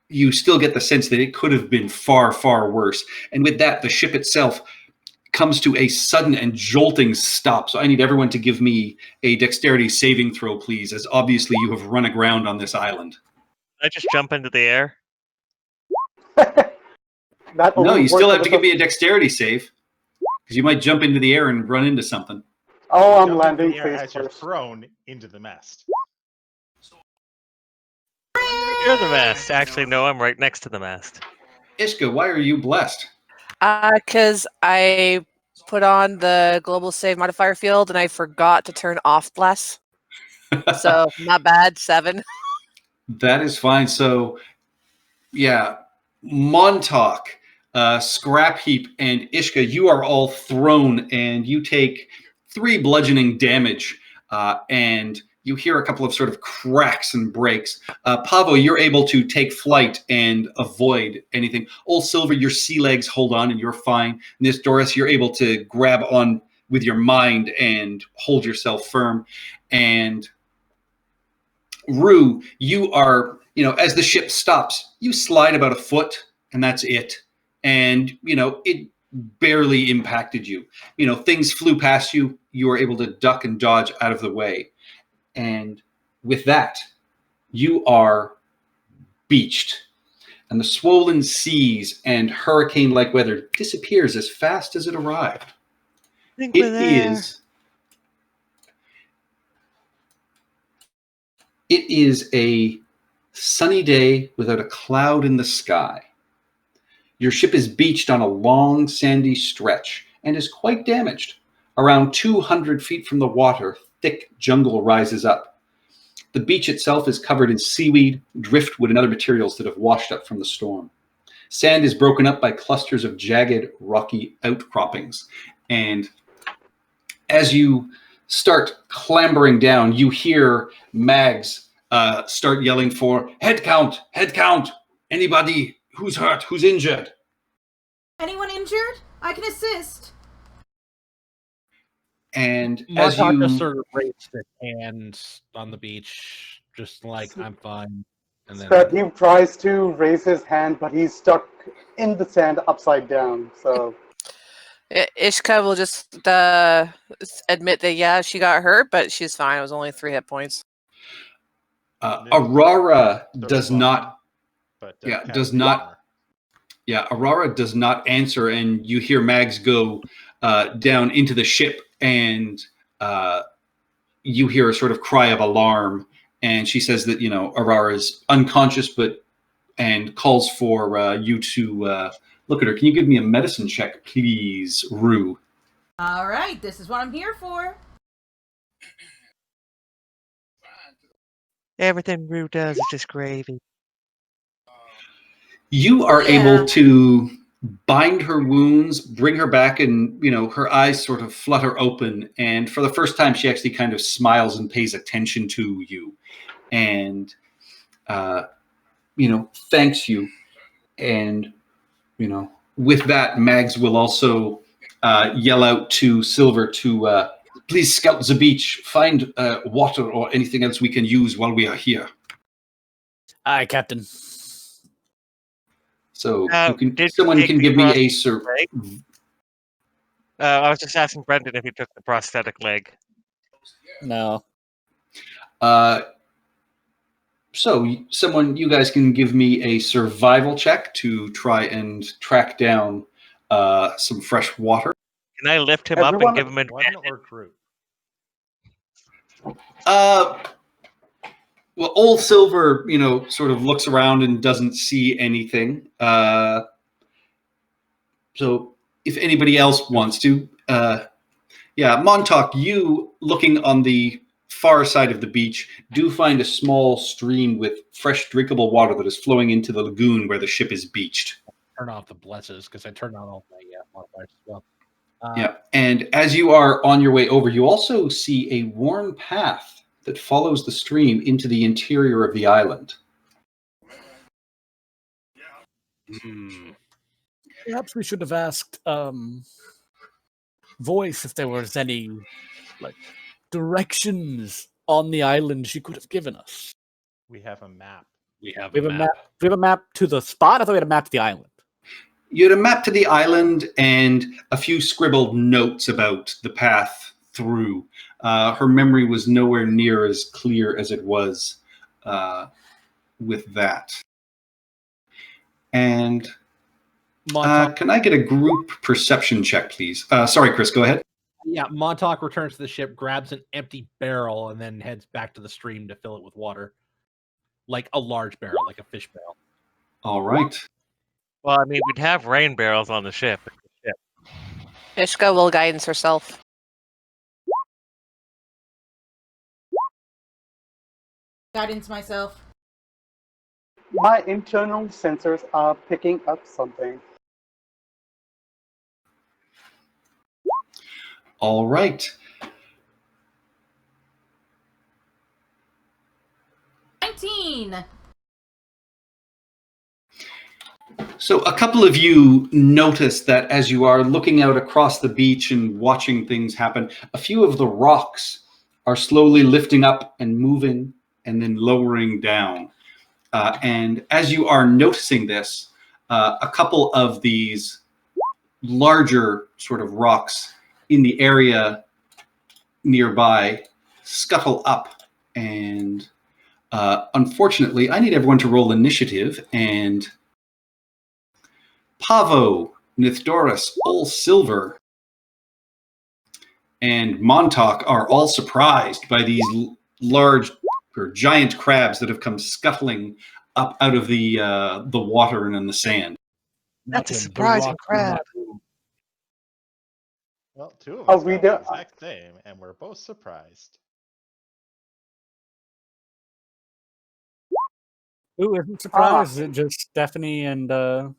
you still get the sense that it could have been far, far worse. And with that, the ship itself comes to a sudden and jolting stop. So I need everyone to give me a dexterity saving throw, please, as obviously you have run aground on this island. I just jump into the air. That No, only you still works have to with give the- me a dexterity save, because you might jump into the air and run into something. Oh, I'm Jump into landing the air face as you're first. thrown into the mast. You're the mast. Actually, no, I'm right next to the mast. Ishka, why are you blessed? Because I put on the global save modifier field and I forgot to turn off bless. So not bad. 7. That is fine. So, yeah, Montauk, Scrap Heap, and Ishka, you are all thrown, and you take 3 bludgeoning damage, and you hear a couple of sort of cracks and breaks. Pavo, you're able to take flight and avoid anything. Old Silver, your sea legs hold on, and you're fine. Nithdoris, you're able to grab on with your mind and hold yourself firm. And Rue, you are, as the ship stops, you slide about a foot, and that's it. And, it barely impacted you. Things flew past you. You were able to duck and dodge out of the way. And with that, you are beached. And the swollen seas and hurricane-like weather disappears as fast as it arrived. Think It we're there. is a sunny day without a cloud in the sky. Your ship is beached on a long sandy stretch and is quite damaged. Around 200 feet from the water, thick jungle rises up. The beach itself is covered in seaweed, driftwood, and other materials that have washed up from the storm. Sand is broken up by clusters of jagged, rocky outcroppings. And as you start clambering down, you hear Mags start yelling for head count, anybody who's hurt, who's injured. Anyone injured? I can assist. And as Montauk just you, sort of raised his hands on the beach, just like, I'm fine. And then Scrap Heap tries to raise his hand, but he's stuck in the sand upside down. So Ishka will just admit that, yeah, she got hurt, but she's fine. It was only 3 hit points. Aurora Sort of does fine, not, but, yeah, has does the not- armor. yeah, Aurora does not answer, and you hear Mags go down into the ship, and you hear a sort of cry of alarm, and she says that, Aurora is unconscious, and calls for you to look at her. Can you give me a medicine check, please, Rue? All right, this is what I'm here for. Everything Rue does is just gravy. You are Yeah. able to bind her wounds, bring her back, and her eyes sort of flutter open, and for the first time she actually kind of smiles and pays attention to you, and thanks you. And with that, Mags will also yell out to Silver to please scout the beach, find water or anything else we can use while we are here. Aye, Captain. So Did someone you can take give the me a prosthetic leg? I was just asking Brendan if he took the prosthetic leg. No. So you guys can give me a survival check to try and track down some fresh water. Can I lift him up Everyone- and give him One advantage? or group? Well, Old Silver, sort of looks around and doesn't see anything. So if anybody else wants to, Montauk, you looking on the far side of the beach do find a small stream with fresh drinkable water that is flowing into the lagoon where the ship is beached. turn off the blesses because I turned on all my modifiers as well. Yeah, and as you are on your way over, you also see a worn path that follows the stream into the interior of the island. Perhaps we should have asked Voice if there was any like directions on the island she could have given us. We have a map. We have We have a map. We have a map to the spot. I thought we had a map to the island. You had a map to the island and a few scribbled notes about the path through. Her memory was nowhere near as clear as it was with that. And can I get a group perception check, please? Sorry, Chris, go ahead. Yeah, Montauk returns to the ship, grabs an empty barrel, and then heads back to the stream to fill it with water. Like a large barrel, like a fish barrel. All right. Well, I mean, we'd have rain barrels on the ship. Ishka will guidance herself. Guidance myself. My internal sensors are picking up something. All right. 19. So a couple of you notice that as you are looking out across the beach and watching things happen, a few of the rocks are slowly lifting up and moving and then lowering down. And as you are noticing this, a couple of these larger sort of rocks in the area nearby scuttle up. And unfortunately, I need everyone to roll initiative. And Pavo, Nithdoris, All Silver, and Montauk are all surprised by these large or giant crabs that have come scuttling up out of the water and in the sand. That's a surprising crab. Well, two of Oh, us we got the don't- exact same, and we're both surprised. Who isn't surprised? Is it just Stephanie and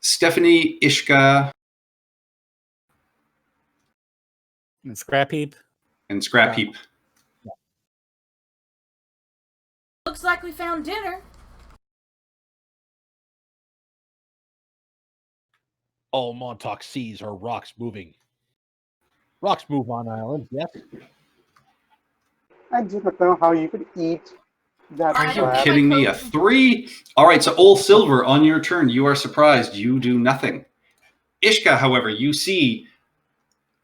Stephanie, Ishka, Scrap Heap? and Scrap Heap. Looks like we found dinner. Oh, Montauk sees her rocks moving. Rocks move on islands, yes. I do not know how you could eat that Are you crab. kidding me? A 3? All right, so All Silver, on your turn, you are surprised. You do nothing. Ishka, however, you see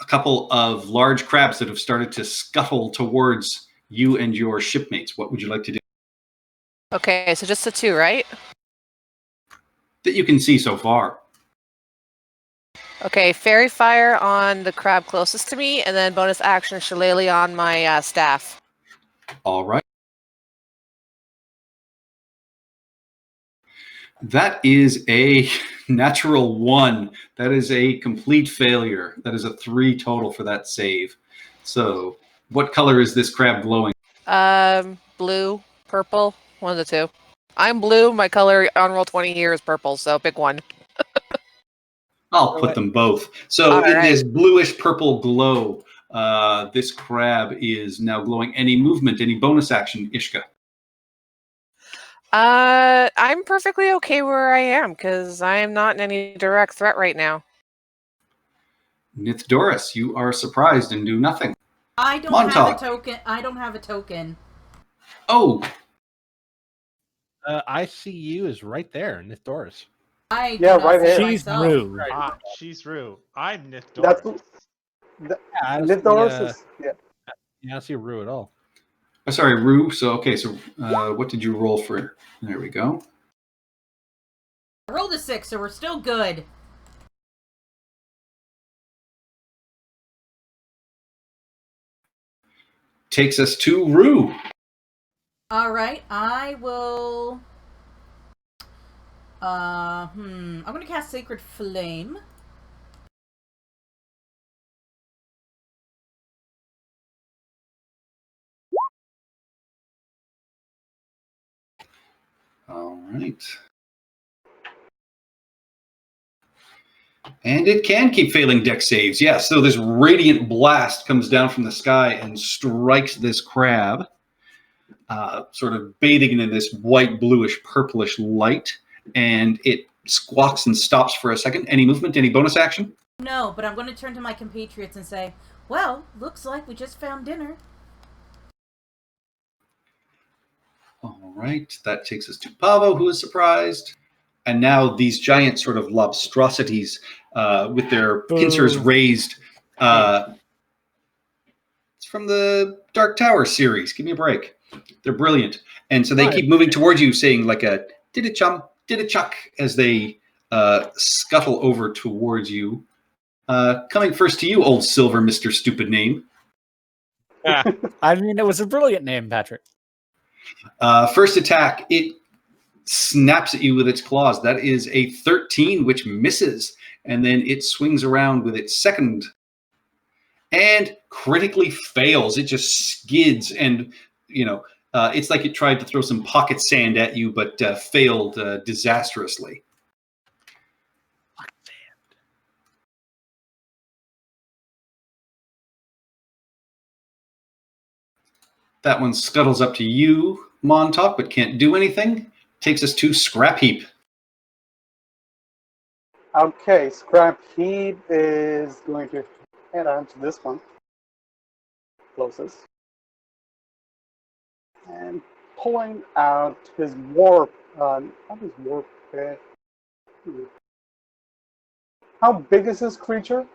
a couple of large crabs that have started to scuttle towards you and your shipmates. What would you like to do? Okay, so just the two, right? That you can see so far. Okay, fairy fire on the crab closest to me, and then bonus action shillelagh on my staff. All right. That is a natural 1. That is a complete failure. That is a 3 total for that save. So, what color is this crab glowing? Blue, purple, one of the two. I'm blue. My color on roll 20 here is purple, so pick one. I'll put them both. So, All in right. this bluish purple glow, this crab is now glowing. Any movement, any bonus action, Ishka? I'm perfectly okay where I am because I am not in any direct threat right now. Nithdoris, you are surprised and do nothing. I don't Montauk. have a token. I don't have a token. Oh, ICU is right there, Nithdoris. I do Yeah, not right see here. She's myself. Rue. She's Rue. I'm Nithdoris. That's I Nithdoris is yeah. I don't see Rue at all. sorry, Rue. So, okay, so what did you roll for? There we go. I rolled a 6, so we're still good. Takes us to Rue. All right, I will. I'm gonna cast Sacred Flame. All right. And it can keep failing deck saves. Yeah, so this radiant blast comes down from the sky and strikes this crab, sort of bathing in this white, bluish, purplish light. And it squawks and stops for a second. Any movement, any bonus action? No, but I'm going to turn to my compatriots and say, well, looks like we just found dinner. All right, that takes us to Pavo, who is surprised. And now these giant sort of lobstrosities with their pincers raised. It's from the Dark Tower series. Give me a break. They're brilliant. And so they keep moving towards you, saying like a did-a-chum, did-a-chuck, as they scuttle over towards you. Coming first to you, Old Silver, Mr. Stupid Name. I mean, it was a brilliant name, Patrick. First attack, it snaps at you with its claws. That is a 13, which misses. And then it swings around with its second and critically fails. It just skids and, it's like it tried to throw some pocket sand at you, but failed disastrously. That one scuttles up to you, Montauk, but can't do anything. Takes us to Scrap Heap. Okay, Scrap Heap is going to head on to this one. Closest. And pulling out his warp. Not his warp pit. How big is this creature?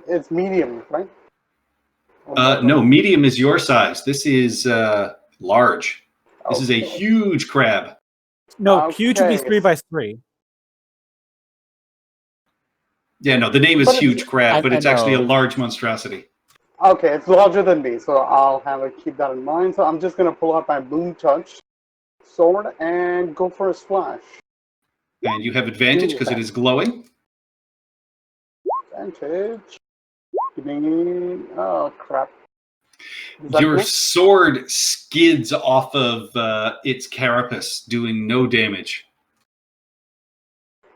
It's medium, right? No, medium is your size. This is large. This is a huge crab. No, huge would be 3x3. Yeah, no, the name is But Huge Crab, but it's actually a know. large monstrosity. Okay, it's larger than me, so I'll have to keep that in mind. So I'm just going to pull out my Boom Touch sword and go for a splash. And you have advantage because it is glowing. Advantage. Oh, crap. Is that Your good? sword skids off of its carapace, doing no damage.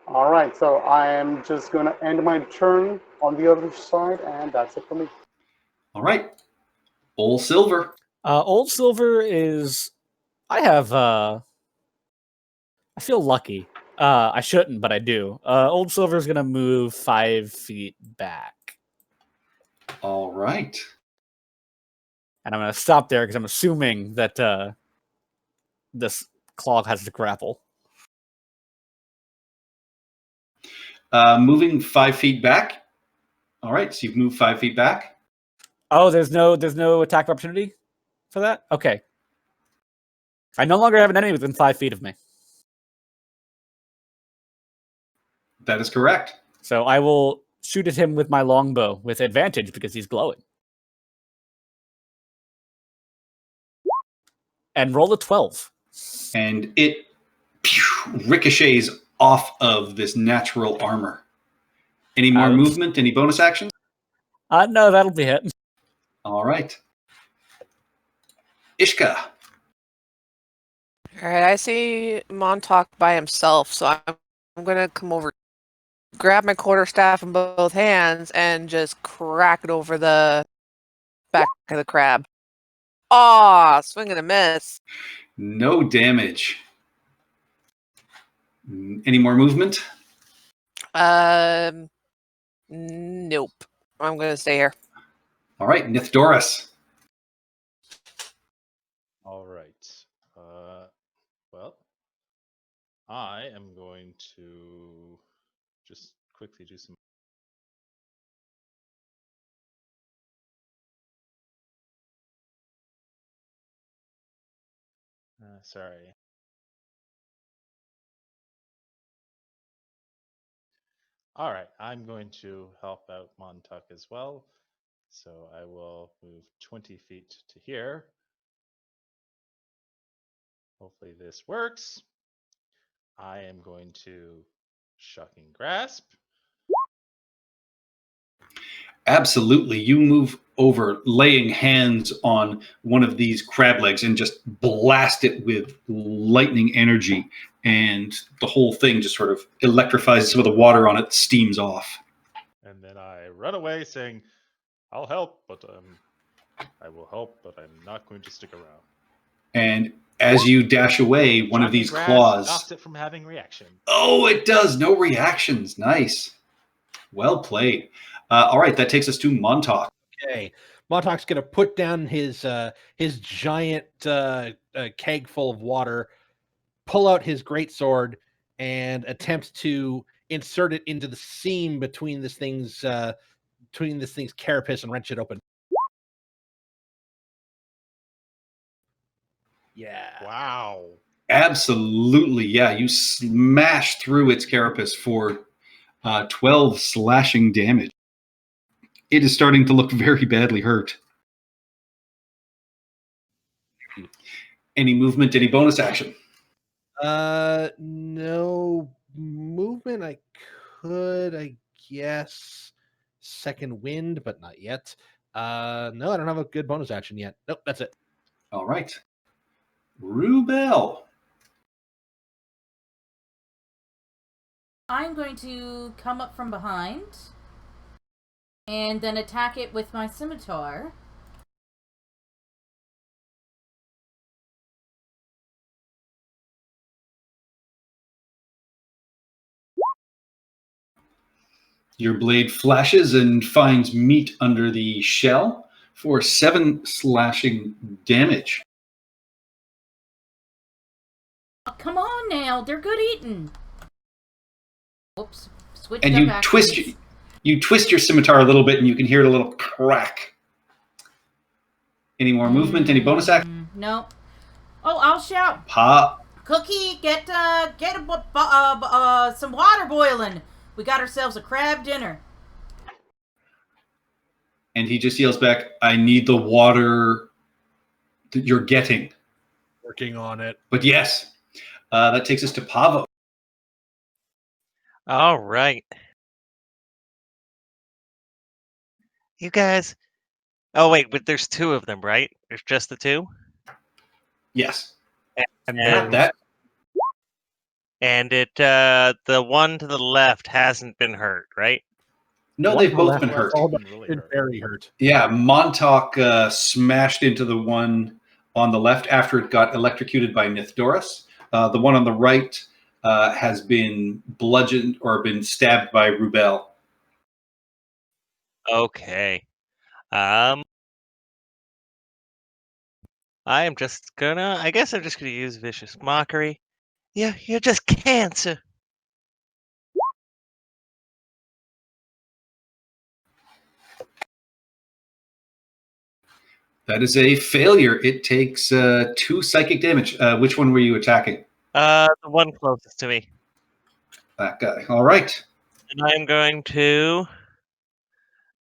All right, so I am just going to end my turn on the other side, and that's it for me. All right. Old Silver. Old Silver is. I have. I feel lucky. I shouldn't, but I do. Old Silver is going to move 5 feet back. All right. And I'm going to stop there because I'm assuming that this clog has to grapple. Moving 5 feet back. All right, so you've moved 5 feet back. Oh, there's no attack opportunity for that? Okay. I no longer have an enemy within 5 feet of me. That is correct. So I will shoot at him with my longbow with advantage because he's glowing. And roll a 12. And it ricochets off of this natural armor. Any more movement? Any bonus actions? No, that'll be it. All right. Ishka. All right, I see Montauk by himself, so I'm going to come over, grab my quarterstaff in both hands, and just crack it over the back of the crab. Aw, swing and a miss. No damage. Any more movement? Nope. I'm going to stay here. All right, Nithdoris. All right. Well, I am going to just quickly do some. Sorry. All right, I'm going to help out Montauk as well. So I will move 20 feet to here. Hopefully this works. I am going to Shocking Grasp. Absolutely. You move over, laying hands on one of these crab legs and just blast it with lightning energy. And the whole thing just sort of electrifies. Some of the water on it steams off. And then I run away saying, I'll help, but I will help, but I'm not going to stick around. And as you dash away, one of Johnny these Grass claws... stops it from having reaction. Oh, it does. No reactions. Nice. Well played. All right, that takes us to Montauk. Okay, Montauk's going to put down his giant keg full of water, pull out his greatsword, and attempt to insert it into the seam between this thing's carapace and wrench it open. Yeah. Wow. Absolutely, yeah. You smash through its carapace for 12 slashing damage. It is starting to look very badly hurt. Any movement, any bonus action? No movement. I could, I guess, second wind, but not yet. No, I don't have a good bonus action yet. Nope, that's it. All right. Rubel. I'm going to come up from behind and then attack it with my scimitar. Your blade flashes and finds meat under the shell for 7 slashing damage. Oh, come on now, they're good eating. Whoops, switch. And you twist your scimitar a little bit, and you can hear a little crack. Any more movement? Any bonus action? No. Oh, I'll shout. Pop. Cookie, get some water boiling. We got ourselves a crab dinner. And he just yells back, I need the water that you're getting. Working on it. But yes, that takes us to Pavo. All right. You guys. Oh, wait, but there's 2 of them, right? There's just the 2? Yes. And Not that. And the one to the left hasn't been hurt, right? No, they've both been hurt. All Really been hurt. very hurt. Yeah, Montauk smashed into the one on the left after it got electrocuted by Nithdoris. The one on the right has been bludgeoned or been stabbed by Rubel. Okay. I guess I'm just gonna use Vicious Mockery. Yeah, you're just cancer. That is a failure. It takes 2 psychic damage. Which one were you attacking? The one closest to me. That guy. All right. And I'm going to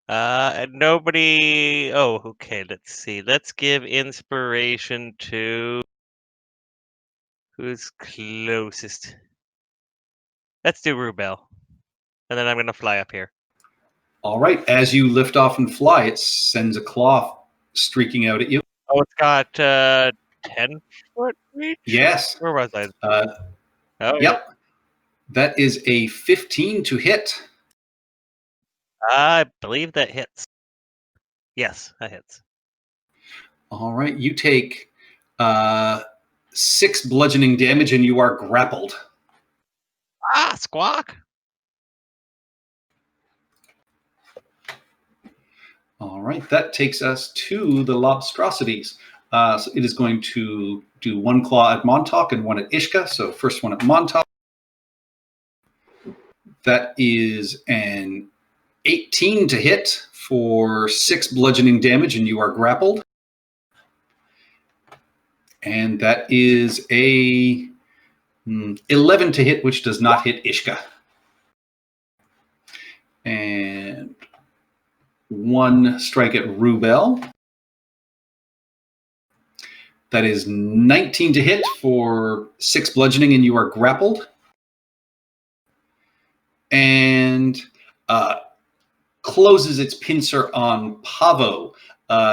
nobody. Oh, okay, let's see. Let's give inspiration to who's closest. Let's do Rubel. And then I'm gonna fly up here. All right. As you lift off and fly, it sends a claw streaking out at you. Oh, it's got 10-foot reach? Yes. Where was I? Yep. That is a 15 to hit. I believe that hits. Yes, that hits. All right. You take 6 bludgeoning damage and you are grappled. Ah, squawk! All right. That takes us to the Lobstrosities. So it is going to do 1 claw at Montauk and 1 at Ishka. So first one at Montauk. That is an 18 to hit for 6 bludgeoning damage, and you are grappled. And that is a 11 to hit, which does not hit Ishka. And 1 strike at Rubel. That is 19 to hit for 6 bludgeoning, and you are grappled. And closes its pincer on Pavo.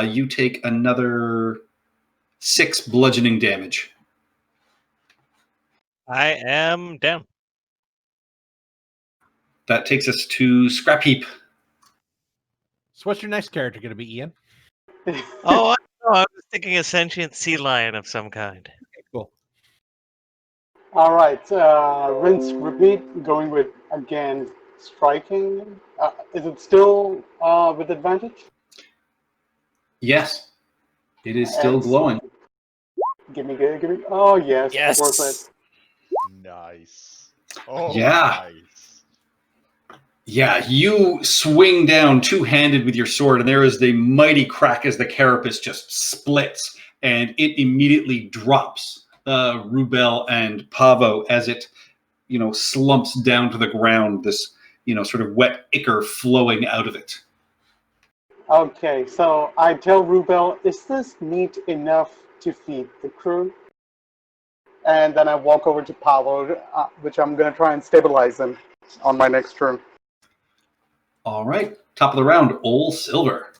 You take another 6 bludgeoning damage. I am down. That takes us to Scrap Heap. So what's your next character going to be, Ian? Oh, I was thinking a sentient sea lion of some kind. Okay, cool. All right, rinse, repeat, going with, again, striking. Is it still with advantage? Yes, it is still glowing. Give me. Oh, yes. Yes. Worth it. Nice. Oh, Yeah. nice. Yeah, you swing down two-handed with your sword, and there is the mighty crack as the carapace just splits, and it immediately drops Rubel and Pavo as it, slumps down to the ground. This, sort of wet ichor flowing out of it. Okay, so I tell Rubel, is this meat enough to feed the crew? And then I walk over to Pavo, which I'm going to try and stabilize him on my next turn. All right, top of the round, Old Silver.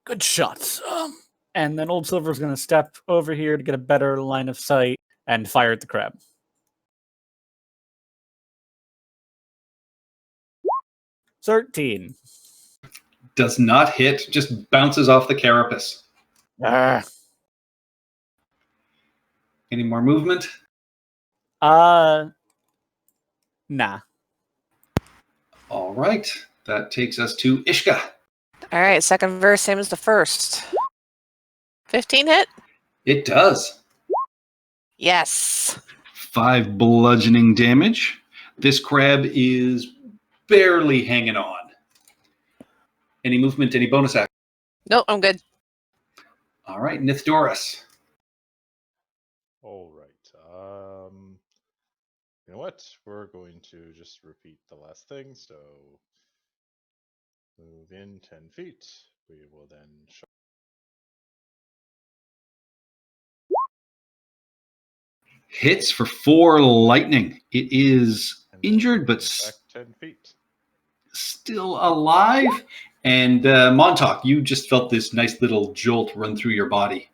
Good shots. And then Old Silver's going to step over here to get a better line of sight and fire at the crab. $13. Does not hit, just bounces off the carapace. Any more movement? Nah. All right, that takes us to Ishka. All right, second verse, same as the first. 15 hit? It does. Yes. 5 bludgeoning damage. This crab is barely hanging on. Any movement, any bonus action? Nope, I'm good. All right, Nithdoris. All right. You know what? We're going to just repeat the last thing. So move in 10 feet. We will then show. Hits for 4 lightning. It is and then injured, but back 10 feet. still alive. And Montauk, you just felt this nice little jolt run through your body.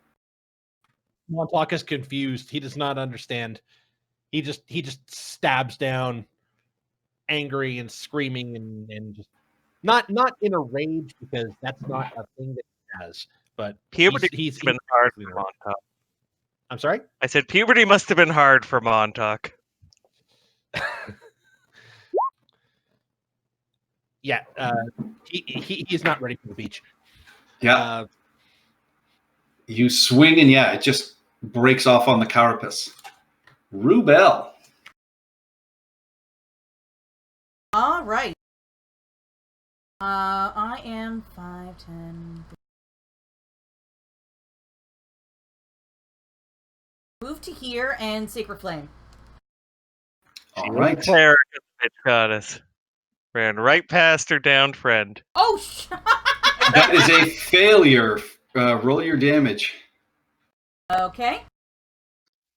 Montauk is confused. He does not understand. He just stabs down, angry and screaming, and just not in a rage, because that's not a thing that he has. But Puberty he's must have been hard for Montauk. I'm sorry? I said puberty must have been hard for Montauk. Yeah, he's not ready for the beach. Yeah. You swing, and it just breaks off on the carapace. Rubel. All right. I am 5, 10. Move to here and Sacred Flame. All right. Cleric of the Pitch Goddess. Ran right past her downed friend. Oh, That is a failure. Roll your damage. Okay.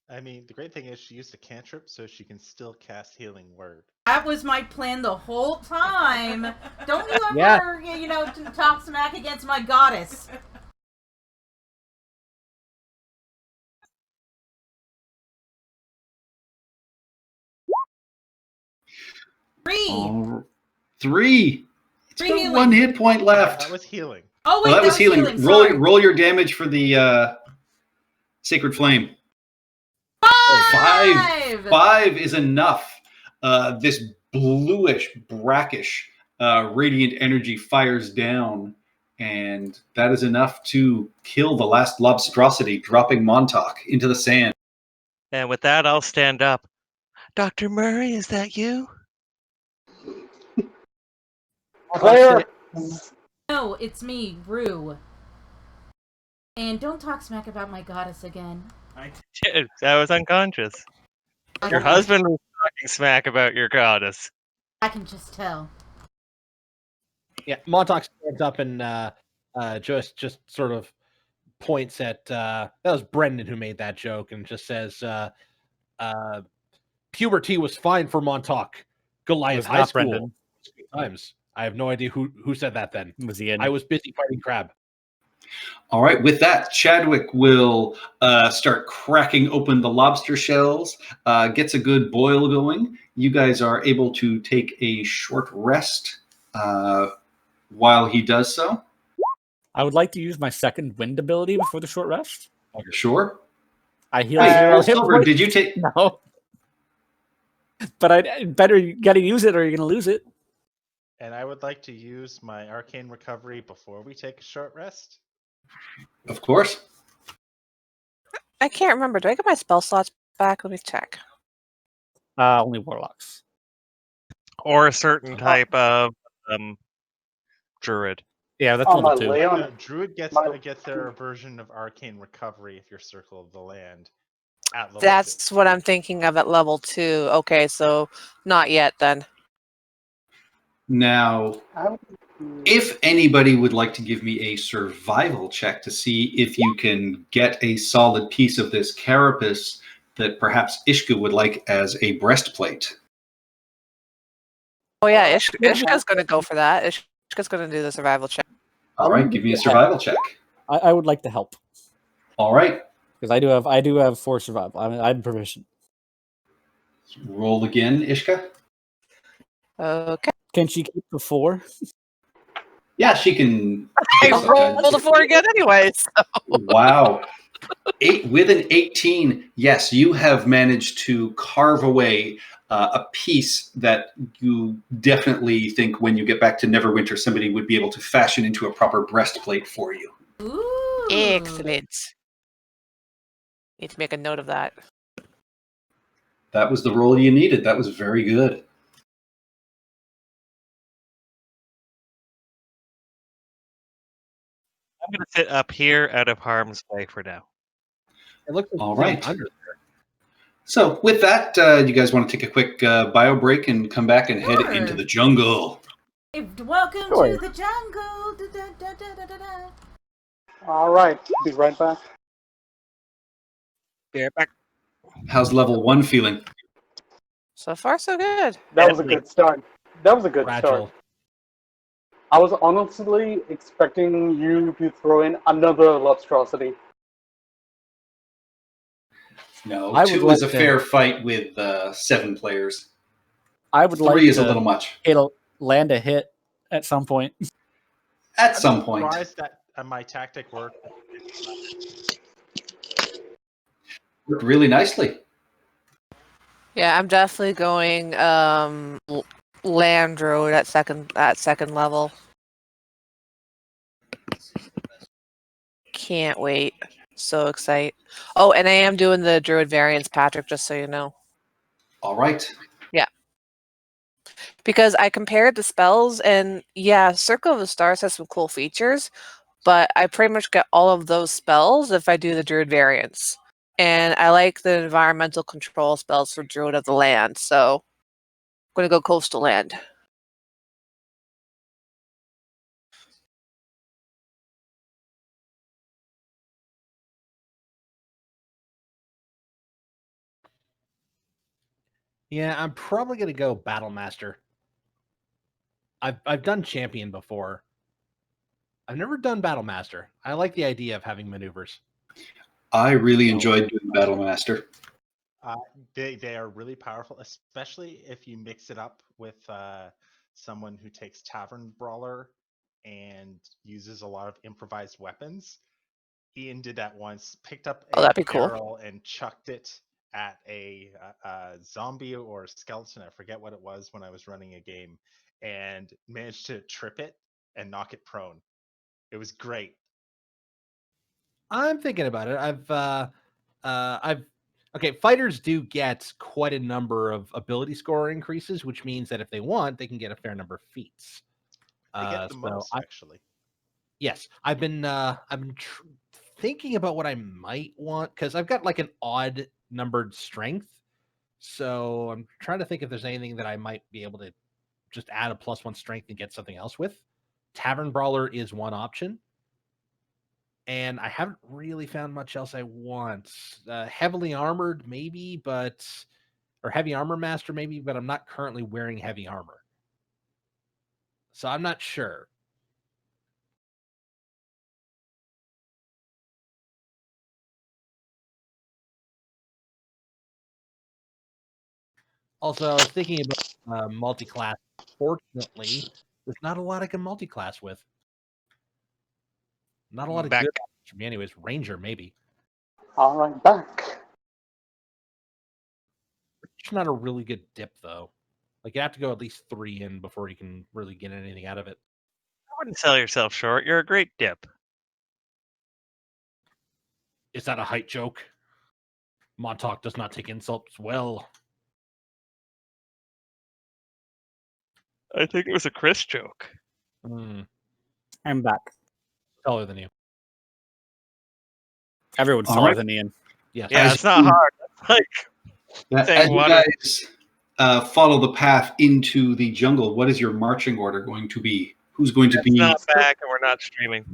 I mean, the great thing is she used a cantrip, so she can still cast Healing Word. That was my plan the whole time. Don't you Yeah. ever, talk smack against my goddess. Three. 3. It's Three got healing. 1 hit point left. That was healing. Oh, wait, Well, that was healing. Sorry. Roll your damage for the Sacred Flame. 5. 5 is enough. This bluish, brackish, radiant energy fires down, and that is enough to kill the last lobstrosity, dropping Montauk into the sand. And with that, I'll stand up. Dr. Murray, is that you? Claire! No, it's me, Rue. And don't talk smack about my goddess again. I did. I was unconscious. Your husband was talking smack about your goddess. I can just tell. Yeah, Montauk stands up and just sort of points at that was Brendan who made that joke, and just says puberty was fine for Montauk. Goliath Was High not School. Brendan. Times. I have no idea who said that then. Was he in? I was busy fighting crab. All right, with that, Chadwick will start cracking open the lobster shells, gets a good boil going. You guys are able to take a short rest while he does so. I would like to use my second wind ability before the short rest. Sure. I heal Wait, 0 hit Silver, points. did you take... No. But I better gotta use it or you're gonna lose it. And I would like to use my arcane recovery before we take a short rest. Of course. I can't remember. Do I get my spell slots back? Let me check. Only warlocks. Or a certain type of druid. Yeah, that's Oh, my level 2. Leon. Druid gets My- their version of arcane recovery if you're Circle of the Land at level That's 2. what I'm thinking of at level 2. Okay, so not yet then. Now, if anybody would like to give me a survival check to see if you can get a solid piece of this carapace that perhaps Ishka would like as a breastplate. Oh yeah, Ishka's gonna go for that. Ishka's gonna do the survival check. All right, give me a survival check. I would like to help All right, because I do have 4 survival. I'm proficient. roll again, Ishka. Okay. Can she keep the 4? Yeah, she can. I rolled a 4 again anyways. Wow. With an 18, yes, you have managed to carve away a piece that you definitely think when you get back to Neverwinter, somebody would be able to fashion into a proper breastplate for you. Ooh. Excellent. Need to make a note of that. That was the roll you needed. That was very good. I'm going to sit up here out of harm's way for now. It looks like All it's right. under there. So with that, you guys want to take a quick bio break and come back and head Sure. into the jungle. Welcome Sure. to the jungle. Da, da, da, da, da, da, da. All right, be right back. Be right back. How's level 1 feeling? So far, so good. That was a good start. That was a good Fragile. start. I was honestly expecting you to throw in another Lobstrosity. No, I would 2 is a like to- fair fight with 7 players. I would 3 like is to a little much. it'll land a hit at some point. At some point. Surprised that my tactic worked. Worked really nicely. Yeah, I'm definitely going land road at second level. Can't wait. So excited. Oh, and I am doing the druid variants, Patrick, just so you know. All right. Because I compared the spells and yeah, Circle of the Stars has some cool features, but I pretty much get all of those spells if I do the druid variants. And I like the environmental control spells for Druid of the Land, so I'm gonna go Coastal Land. Yeah, I'm probably gonna go Battle Master. I've done Champion before. I've never done Battle Master. I like the idea of having maneuvers. I really enjoyed doing Battle Master. They are really powerful, especially if you mix it up with someone who takes Tavern Brawler and uses a lot of improvised weapons. Ian did that once, picked up Oh, a that'd be cool. barrel and chucked it at a zombie or a skeleton. I forget what it was when I was running a game, and managed to trip it and knock it prone. It was great. I'm thinking about it. Okay, fighters do get quite a number of ability score increases, which means that if they want, they can get a fair number of feats. They get the So most, actually. Yes, I've been thinking about what I might want because I've got like an odd numbered strength. So I'm trying to think if there's anything that I might be able to just add a +1 strength and get something else with. Tavern Brawler is one option. And I haven't really found much else I want. Heavily armored, maybe, or heavy armor master, maybe, but I'm not currently wearing heavy armor. So I'm not sure. Also, I was thinking about multi-class. Fortunately, there's not a lot I can multi-class with. Not a lot of Back. good options for me anyways. Ranger, maybe. All right, back. It's not a really good dip, though. Like, you have to go at least 3 in before you can really get anything out of it. I wouldn't sell yourself short. You're a great dip. Is that a height joke? Montauk does not take insults well. I think it was a Chris joke. I'm back. Taller than you. Everyone's All taller right. than Ian. Yes. Yeah, As it's not you- hard. That's like saying As you water. guys follow the path into the jungle, what is your marching order going to be? Who's going to It's be? not back, and we're not streaming.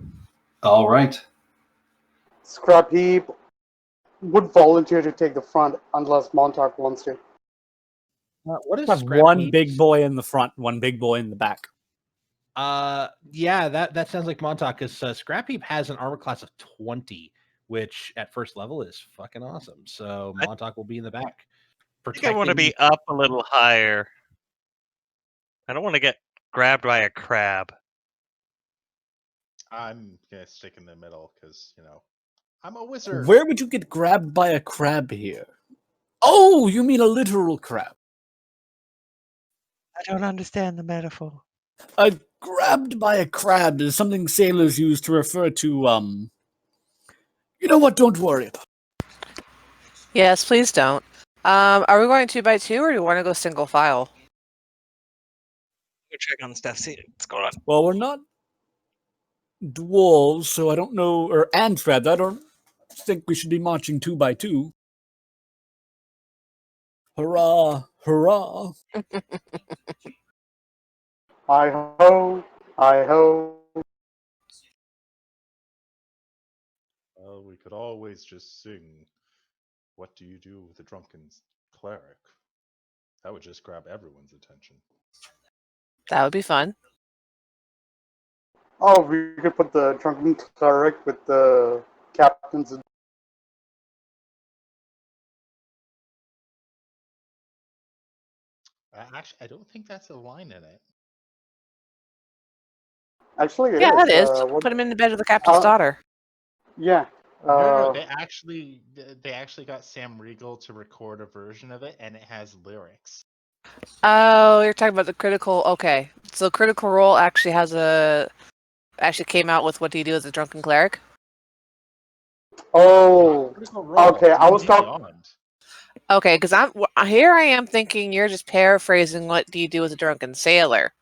All right. Scrap Heap would volunteer to take the front unless Montauk wants to. What is Have Scrap one Heap? big boy in the front, one big boy in the back. Yeah, that sounds like Montauk, because Scrap Heap has an armor class of 20, which at first level is fucking awesome. So Montauk will be in the back. I think I want to be up a little higher. I don't want to get grabbed by a crab. I'm gonna stick in the middle because I'm a wizard. Where would you get grabbed by a crab here? Oh, you mean a literal crab? I don't understand the metaphor. Grabbed by a crab is something sailors use to refer to, you know what, don't worry about it. Yes, please don't. Are we going 2 by 2 or do you want to go single file? Go check on stuff, see what's going on. Well, we're not dwarves, so I don't know, or ants rather, I don't think we should be marching 2 by 2. Hurrah, hurrah. Hi ho, hi ho. Well, we could always just sing, "What do you do with a drunken cleric?" That would just grab everyone's attention. That would be fun. Oh, we could put the drunken cleric with the captain's. Actually, I don't think that's a line in it. Actually, it Yeah, is. that is. What- Put him in the bed of the captain's daughter. Yeah. No, they actually got Sam Riegel to record a version of it, and it has lyrics. Oh, you're talking about the critical. Okay, so Critical Role actually actually came out with What Do You Do as a Drunken Cleric? Oh, Critical Role, okay. I was D&D talking. Beyond. Okay, because I am thinking you're just paraphrasing What Do You Do with a Drunken Sailor,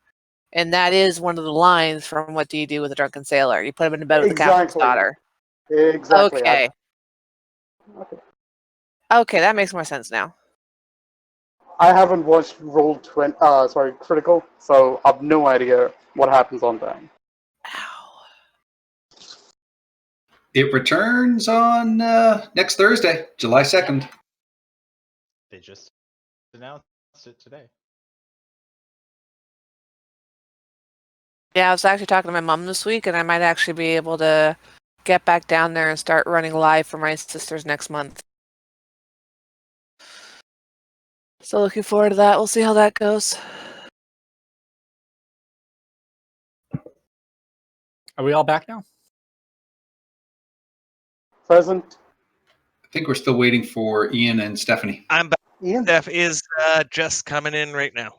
and that is one of the lines from What Do You Do with a Drunken Sailor. You put him in the bed with the captain's Exactly. daughter. Exactly. Okay. Okay. Okay, that makes more sense now. I haven't watched Critical, so I've no idea what happens on that. Ow. It returns on next Thursday, July 2nd. They just announced it today. Yeah, I was actually talking to my mom this week, and I might actually be able to get back down there and start running live for my sisters next month. So looking forward to that. We'll see how that goes. Are we all back now? Present. I think we're still waiting for Ian and Stephanie. I'm back. Ian? Steph is just coming in right now.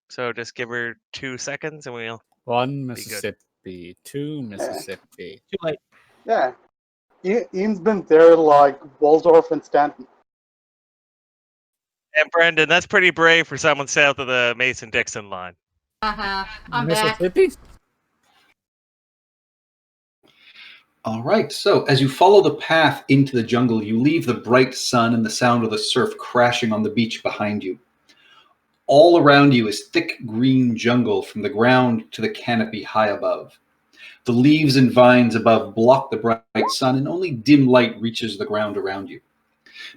So just give her 2 seconds and we'll... 1 good. Mississippi, 2 Mississippi. Too late. Yeah. Ian's been there like Waldorf and Stanton. And Brendan, that's pretty brave for someone south of the Mason-Dixon line. I'm back. Mississippi? All right, so as you follow the path into the jungle, you leave the bright sun and the sound of the surf crashing on the beach behind you. All around you is thick green jungle from the ground to the canopy high above. The leaves and vines above block the bright sun, and only dim light reaches the ground around you.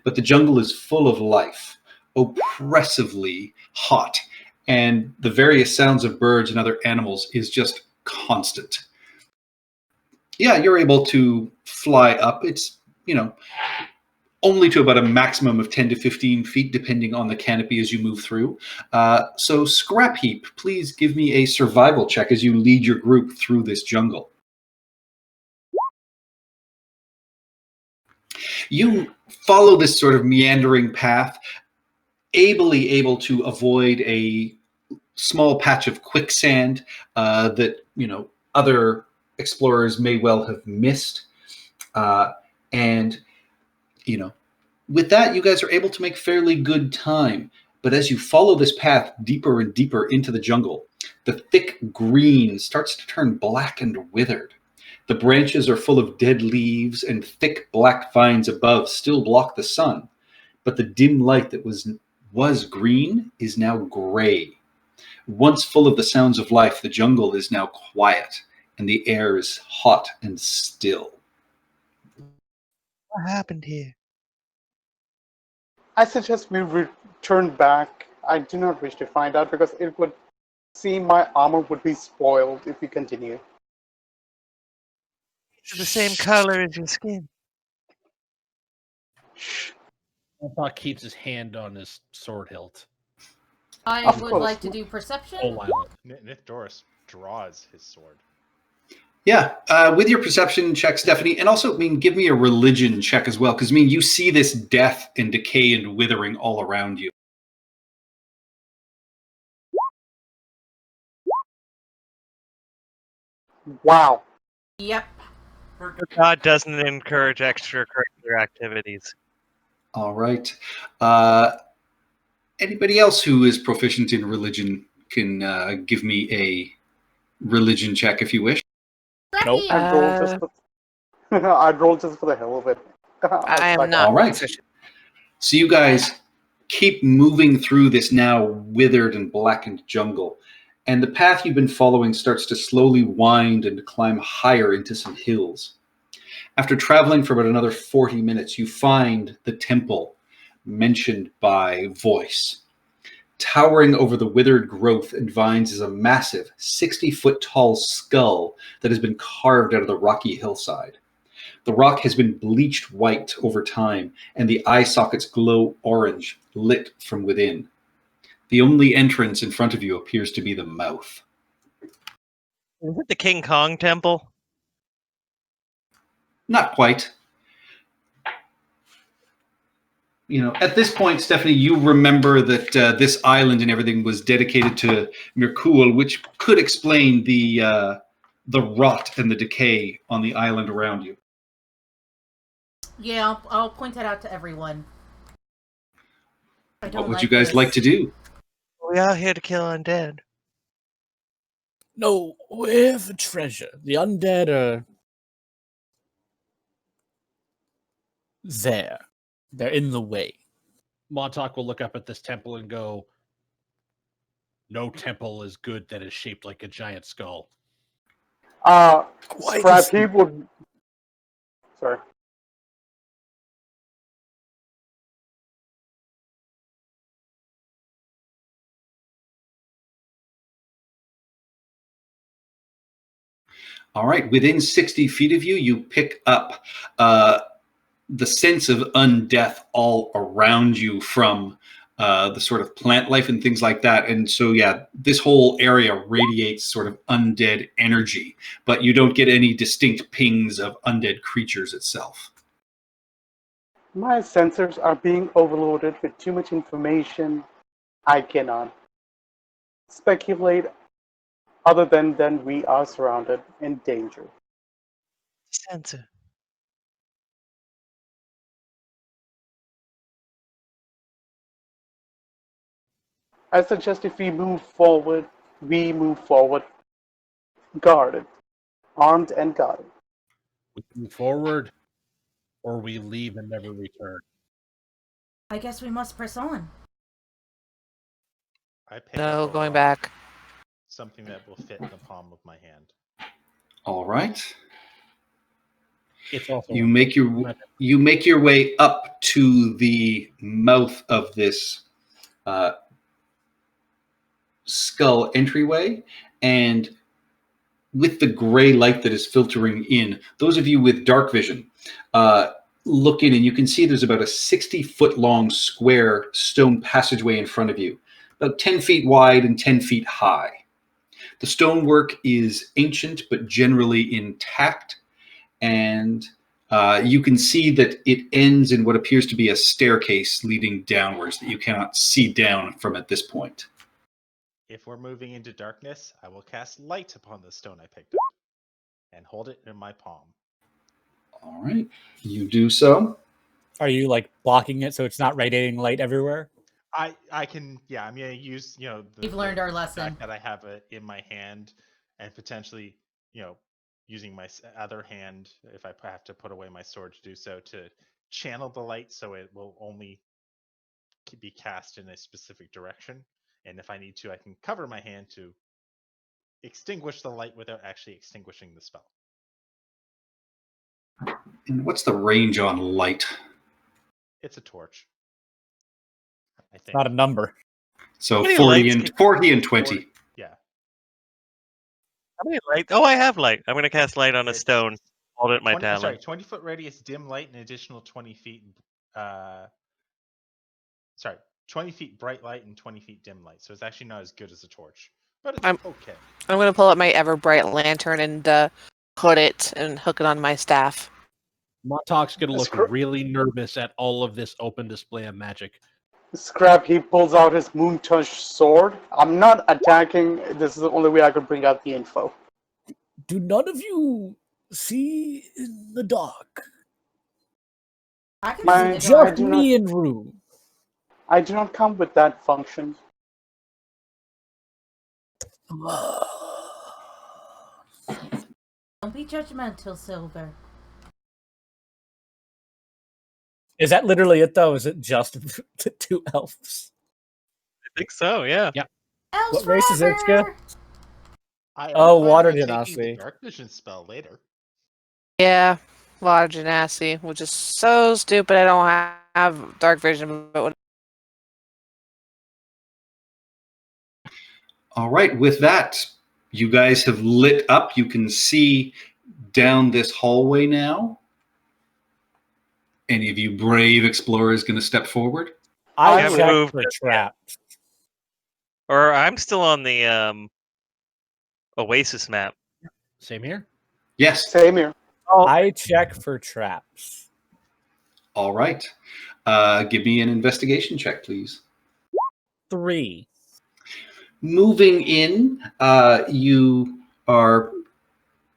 But the jungle is full of life, oppressively hot and the various sounds of birds and other animals is just constant. Yeah, you're able to fly up. It's, only to about a maximum of 10 to 15 feet, depending on the canopy as you move through. So Scrap Heap, please give me a survival check as you lead your group through this jungle. You follow this sort of meandering path, ably able to avoid a small patch of quicksand that, other explorers may well have missed. And with that, you guys are able to make fairly good time. But as you follow this path deeper and deeper into the jungle, the thick green starts to turn black and withered. The branches are full of dead leaves, and thick black vines above still block the sun. But the dim light that was green is now gray. Once full of the sounds of life, the jungle is now quiet, and the air is hot and still. What happened here? I suggest we return back. I do not wish to find out because it would seem my armor would be spoiled if we continue. It's the same color as your skin. Montauk keeps his hand on his sword hilt. I Of would course. like to do perception. Whole island. Nithdoris draws his sword. Yeah, with your perception check, Stephanie, and also, give me a religion check as well, because, you see this death and decay and withering all around you. Wow. Yep. God doesn't encourage extracurricular activities. All right. Anybody else who is proficient in religion can give me a religion check if you wish. Nope. I'd roll just for, I'd roll just for the hell of it. I am Like, not All right. proficient. So you guys keep moving through this now withered and blackened jungle, and the path you've been following starts to slowly wind and climb higher into some hills. After traveling for about another 40 minutes, you find the temple mentioned by Voice. Towering over the withered growth and vines is a massive 60-foot tall skull that has been carved out of the rocky hillside. The rock has been bleached white over time, and the eye sockets glow orange, lit from within. The only entrance in front of you appears to be the mouth. Is it the King Kong temple? Not quite. At this point, Stephanie, you remember that this island and everything was dedicated to Mirkul, which could explain the rot and the decay on the island around you. Yeah, I'll point that out to everyone. What would you guys like to do? We are here to kill undead. No, we're for treasure. The undead are there. They're in the way. Montauk will look up at this temple and go, "No temple is good that is shaped like a giant skull." Quite Scrap a- Heap would. Sorry. All right, within 60 feet of you, you pick up the sense of undeath all around you from the sort of plant life and things like that. And so, yeah, this whole area radiates sort of undead energy, but you don't get any distinct pings of undead creatures itself. My sensors are being overloaded with too much information. I cannot speculate other than we are surrounded in danger. Sensor. I suggest if we move forward guarded, armed and guarded. We move forward, or we leave and never return. I guess we must press on. I pick No, up a going rock, back. something that will fit in the palm of my hand. All right. It's also You make your way up to the mouth of this skull entryway, and with the gray light that is filtering in, those of you with dark vision look in, and you can see there's about a 60-foot long square stone passageway in front of you, about 10 feet wide and 10 feet high. The stonework is ancient but generally intact, and you can see that it ends in what appears to be a staircase leading downwards that you cannot see down from at this point. If we're moving into darkness, I will cast light upon the stone I picked up and hold it in my palm. All right, you do so. Are you like blocking it so it's not radiating light everywhere? I can, yeah, I'm gonna use, We've learned our the lesson. fact that I have it in my hand, and potentially, using my other hand, if I have to put away my sword to do so, to channel the light so it will only be cast in a specific direction. And if I need to, I can cover my hand to extinguish the light without actually extinguishing the spell. And what's the range on light? It's a torch. I think. Not a number. So How many 40 lights and can- 40 and 20. Yeah. How many light? Oh, I have light. I'm going to cast light on a It's stone. Hold it in my 20, sorry, talon. 20-foot radius dim light, an additional 20 feet. 20 feet bright light and 20 feet dim light. So it's actually not as good as a torch, but it's okay. I'm gonna pull up my ever bright lantern and put it and hook it on my staff. Montauk's going to look Screw- really nervous at all of this open display of magic. Scrap, he pulls out his moon touch sword. I'm not attacking. This is the only way I could bring out the info. Do none of you see in the dark? I can My- see the dark. Just do me and Rue. I do not come with that function. Don't be judgmental, Silver. Is that literally it though? Is it just the two elves? I think so, yeah. Elves What race is forever! Ichka? I Oh, plan water on taking genasi. the dark vision spell later. Yeah, water genasi, which is so stupid. I don't have dark vision, but what All right, with that, you guys have lit up. You can see down this hallway now. Any of you brave explorers going to step forward? I haven't checked moved for it yet. traps. Or I'm still on the Oasis map. Same here. Yes. Same here. I check for traps. All right. Give me an investigation check, please. 3. Moving in, you are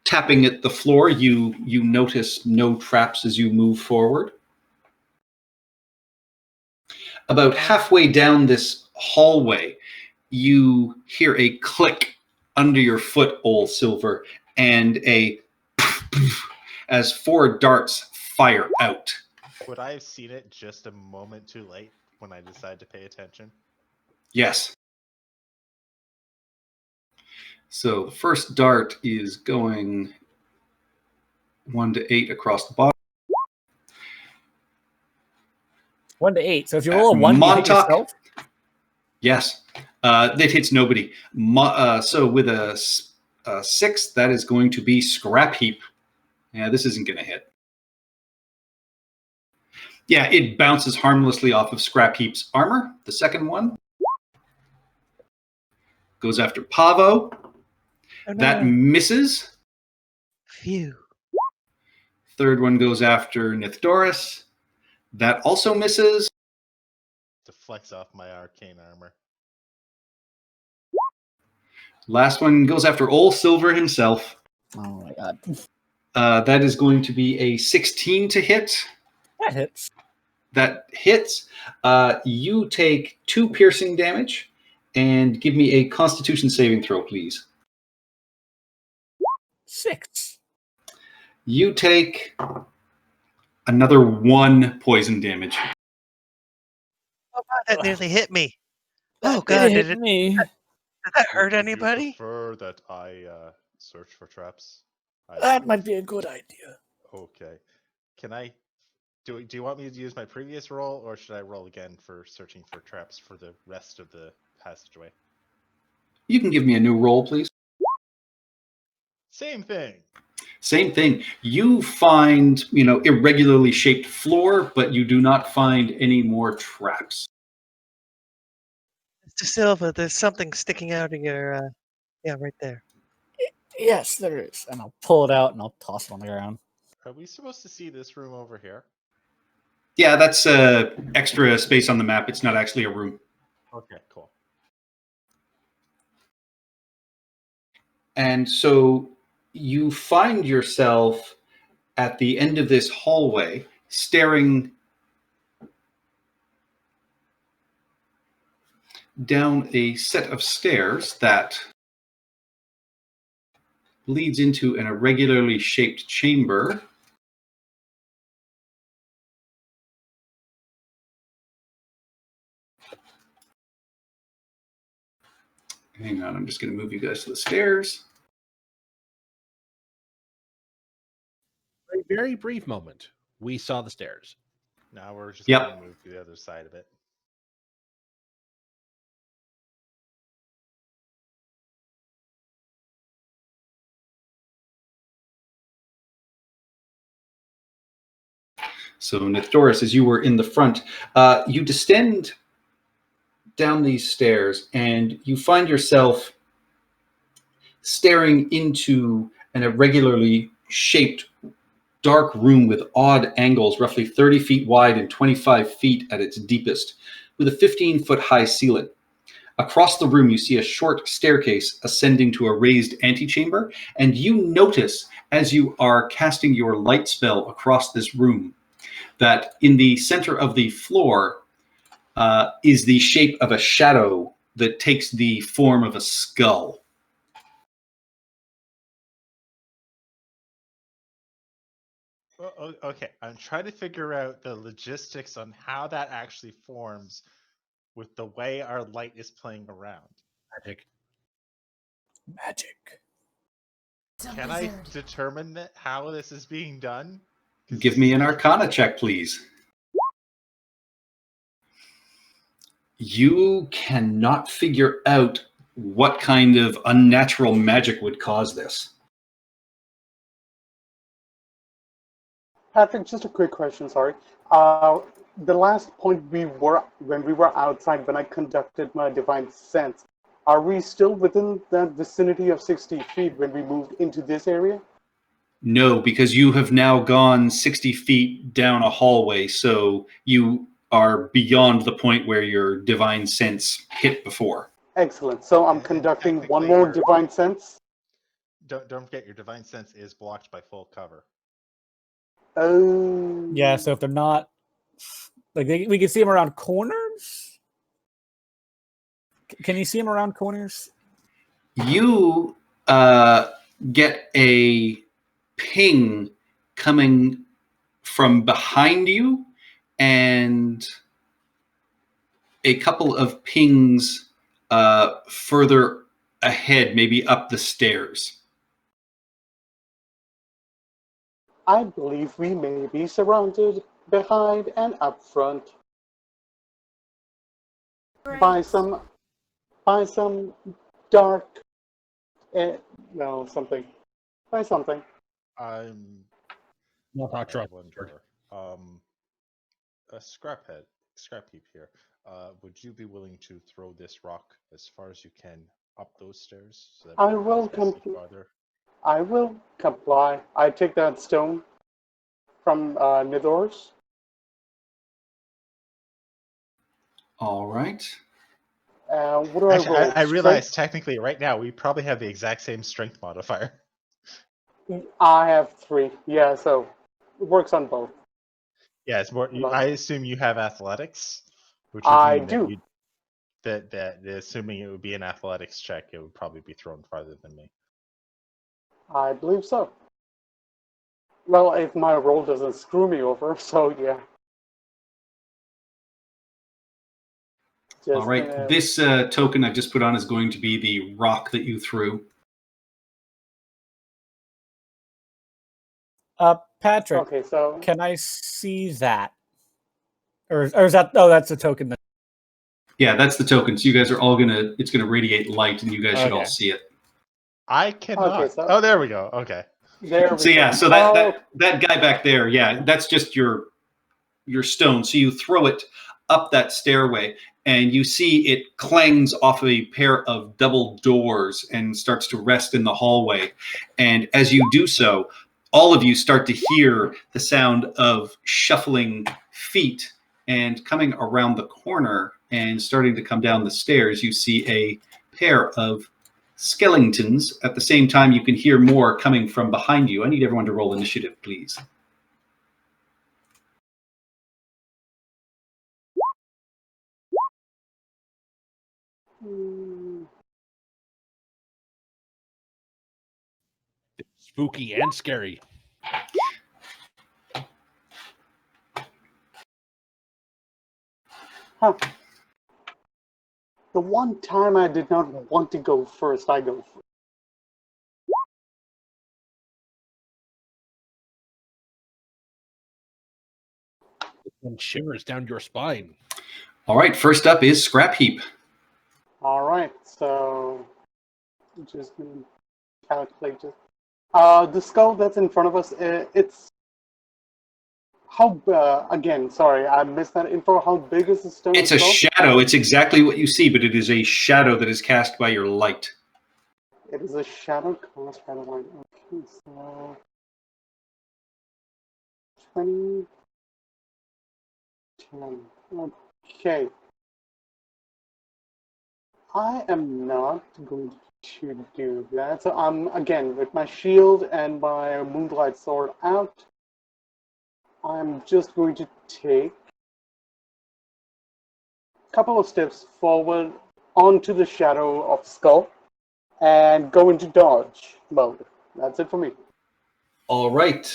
tapping at the floor. You notice no traps as you move forward. About halfway down this hallway, you hear a click under your foot, Old Silver, and a as 4 darts fire out. Would I have seen it just a moment too late when I decided to pay attention? Yes. So the first dart is going 1 to 8 across the bottom. 1 to 8. So if you roll a 1, you hit Montauk. yourself. Yes. That hits nobody. So with a 6, that is going to be Scrap Heap. Yeah, this isn't going to hit. Yeah, it bounces harmlessly off of Scrap Heap's armor. The second one goes after Pavo. Oh, That no. misses. Phew. Third one goes after Nithdoris. That also misses. To flex off my arcane armor. Last one goes after Old Silver himself. Oh my god. That is going to be a 16 to hit. That hits. That hits. You take 2 piercing damage, and give me a Constitution saving throw, please. 6. You take another 1 poison damage. Oh, God, that nearly hit me. Oh, It God, hit did me. that hurt Would you anybody? prefer that I search for traps? That might be a good idea. Okay. Can I? Do you want me to use my previous roll, or should I roll again for searching for traps for the rest of the passageway? You can give me a new roll, please. Same thing. Same thing. You find, irregularly shaped floor, but you do not find any more traps. Mr. Silva, there's something sticking out of your, yeah, right there. Yes, there is. And I'll pull it out and I'll toss it on the ground. Are we supposed to see this room over here? Yeah, that's extra space on the map. It's not actually a room. Okay, cool. And so you find yourself at the end of this hallway staring down a set of stairs that leads into an irregularly shaped chamber. Hang on, I'm just going to move you guys to the stairs. For a very brief moment, we saw the stairs. Now we're just Yep. going to move to the other side of it. So, Nithdoris, as you were in the front, you descend down these stairs and you find yourself staring into an irregularly shaped dark room with odd angles, roughly 30 feet wide and 25 feet at its deepest, with a 15-foot high ceiling. Across the room, you see a short staircase ascending to a raised antechamber, and you notice, as you are casting your light spell across this room, that in the center of the floor is the shape of a shadow that takes the form of a skull. Okay, I'm trying to figure out the logistics on how that actually forms with the way our light is playing around. Magic. Can I determine how this is being done? Give me an Arcana check, please. You cannot figure out what kind of unnatural magic would cause this. Patrick, just a quick question, sorry. The last point when we were outside, when I conducted my divine sense, are we still within that vicinity of 60 feet when we moved into this area? No, because you have now gone 60 feet down a hallway, so you are beyond the point where your divine sense hit before. Excellent. So I'm And conducting one technically more we're- divine sense. Don't forget, your divine sense is blocked by full cover. Oh. Yeah, so if they're not like we can see them around corners. Can you see them around corners? You get a ping coming from behind you and a couple of pings further ahead, maybe up the stairs. I believe we may be surrounded behind and up front by some dark, something. By something. I'm. Not talk I trouble. wonder. A scrap heap here. Would you be willing to throw this rock as far as you can up those stairs? So that I we will can see farther? I will comply. I take that stone from Nithdoris. All right. What do Actually, I roll? I realize technically right now we probably have the exact same strength modifier. I have 3. Yeah, so it works on both. Yeah, it's more. But- I assume you have athletics, which would I mean do. that assuming it would be an athletics check, it would probably be thrown farther than me. I believe so. Well, if my roll doesn't screw me over, so yeah. All right. This token I've just put on is going to be the rock that you threw. Patrick, Okay, so can I see that? Or is that? Oh, that's a token. Yeah, that's the token. So you guys are all it's gonna radiate light, and you guys should all Okay. see it. I cannot. Okay, so- Oh, there we go. Okay. There we So yeah, go. so that guy back there, yeah, that's just your stone. So you throw it up that stairway, and you see it clangs off a pair of double doors and starts to rest in the hallway. And as you do so, all of you start to hear the sound of shuffling feet. And coming around the corner and starting to come down the stairs, you see a pair of skeletons. At the same time, you can hear more coming from behind you. I need everyone to roll initiative, please. Spooky and scary. Huh. The one time I did not want to go first, I go first. And shivers down your spine. All right, first up is Scrap Heap. All right, so just gonna calculate it. The skull that's in front of us, it's how again? Sorry, I missed that info. How big is the stone? It's a skull? shadow. It's exactly what you see, but it is a shadow that is cast by your light. It is a shadow cast by the light. Okay, so 20, 10. Okay. I am not going to do that. So I'm again with my shield and my moonlight sword out. I'm just going to take a couple of steps forward onto the shadow of skull and go into dodge mode. That's it for me. All right.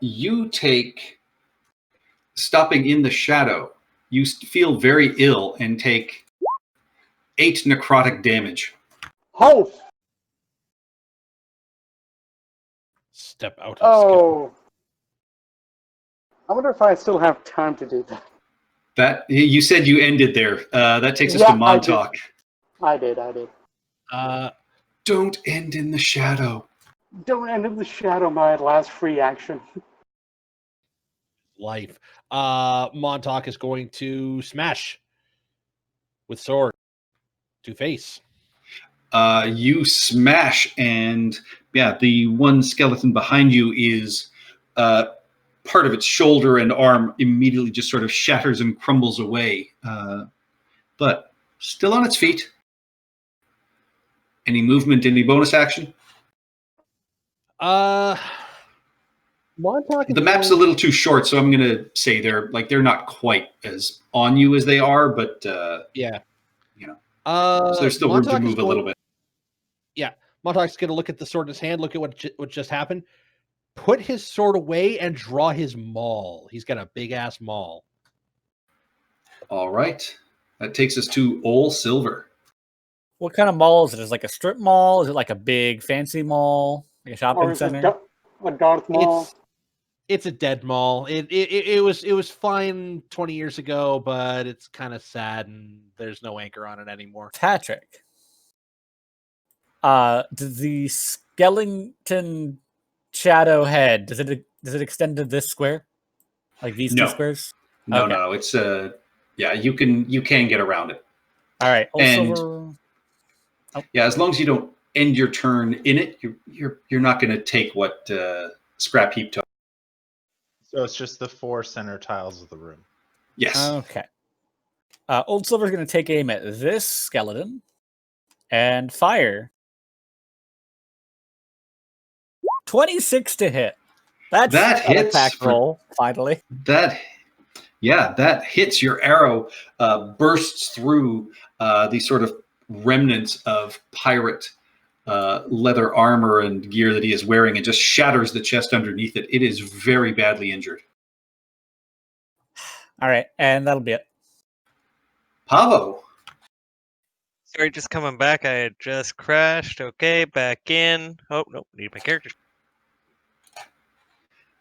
You take, stopping in the shadow, you feel very ill and take 8 necrotic damage. Oh! Step out. Oh! I wonder if I still have time to do that. That you said you ended there. That takes us Yeah, to Montauk. I did. Don't end in the shadow. Don't end in the shadow, my last free action. Life. Montauk is going to smash with sword to face. You smash, and yeah, the one skeleton behind you is part of its shoulder and arm immediately just sort of shatters and crumbles away, but still on its feet. Any movement, any bonus action? Montauk is The map's a little too short, so I'm going to say they're not quite as on you as they are, but yeah, you know, so so there's still room to move a little bit. Yeah, Montauk's going to look at the sword in his hand, look at what just happened, put his sword away, and draw his maul. He's got a big ass maul. All right, that takes us to Ol Silver. What kind of mall is it? Is it like a strip mall? Is it like a big fancy mall? Like a shopping Or is center? it a Darth Maul? It's a dead mall. It was fine 20 years ago, but it's kind of sad and there's no anchor on it anymore. Patrick. Does the skeleton shadow head does it extend to this square? Like these No. two squares? No, Okay. no, it's yeah, you can get around it. All right. And- Also, Yeah, as long as you don't end your turn in it, you're not going to take what Scrap Heap took. So it's just the 4 center tiles of the room. Yes. okay. Old Silver's going to take aim at this skeleton and fire. 26 to hit. That hits attack for- roll, finally. That hits. Your arrow bursts through the sort of remnants of pirate leather armor and gear that he is wearing and just shatters the chest underneath it. It is very badly injured. All right, and that'll be it. Pavo. Sorry, just coming back. I had just crashed. Okay, back in. Oh, nope. Need my character.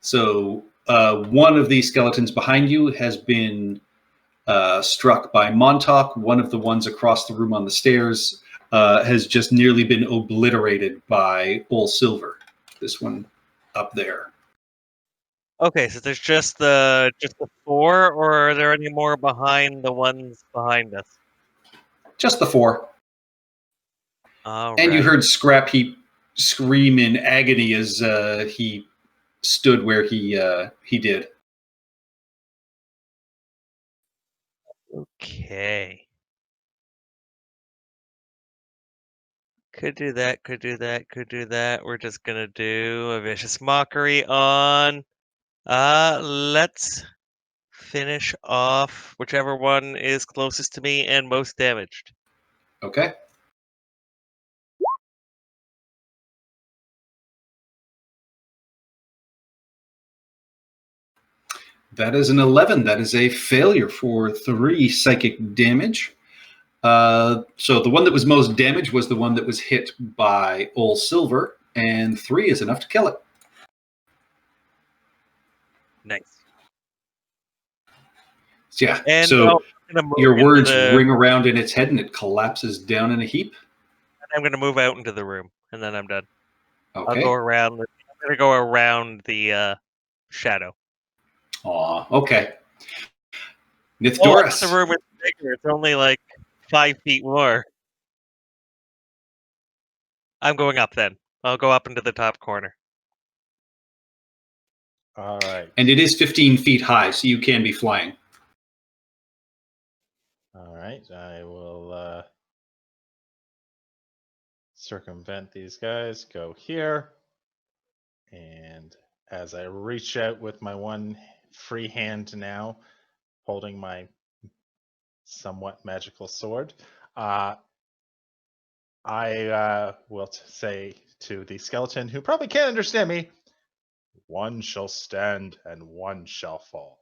So one of these skeletons behind you has been struck by Montauk. One of the ones across the room on the stairs has just nearly been obliterated by Old Silver. This one up there. Okay, so there's just the 4, or are there any more behind the ones behind us? Just the 4. All And you right. heard Scrap Heap scream in agony as he stood where he did. Okay. Could do that, could do that, could do that. We're just gonna do a vicious mockery on. Let's finish off whichever one is closest to me and most damaged. Okay. That is an 11. That is a failure for 3 psychic damage. So the one that was most damaged was the one that was hit by Old Silver, and 3 is enough to kill it. Nice. Yeah. And so I'm gonna move your into words the- ring around in its head, and it collapses down in a heap. I'm gonna move out into the room, and then I'm done. I'll Okay. go around. I'm gonna go around the shadow. Aw, okay. Oh, I Nithdoris. thought the room is bigger. It's only like 5 feet more. I'm going up then. I'll go up into the top corner. All right. And it is 15 feet high, so you can be flying. All right. I will circumvent these guys, go here. And as I reach out with my one free hand now, holding my somewhat magical sword, I will say to the skeleton, who probably can't understand me, one shall stand and one shall fall.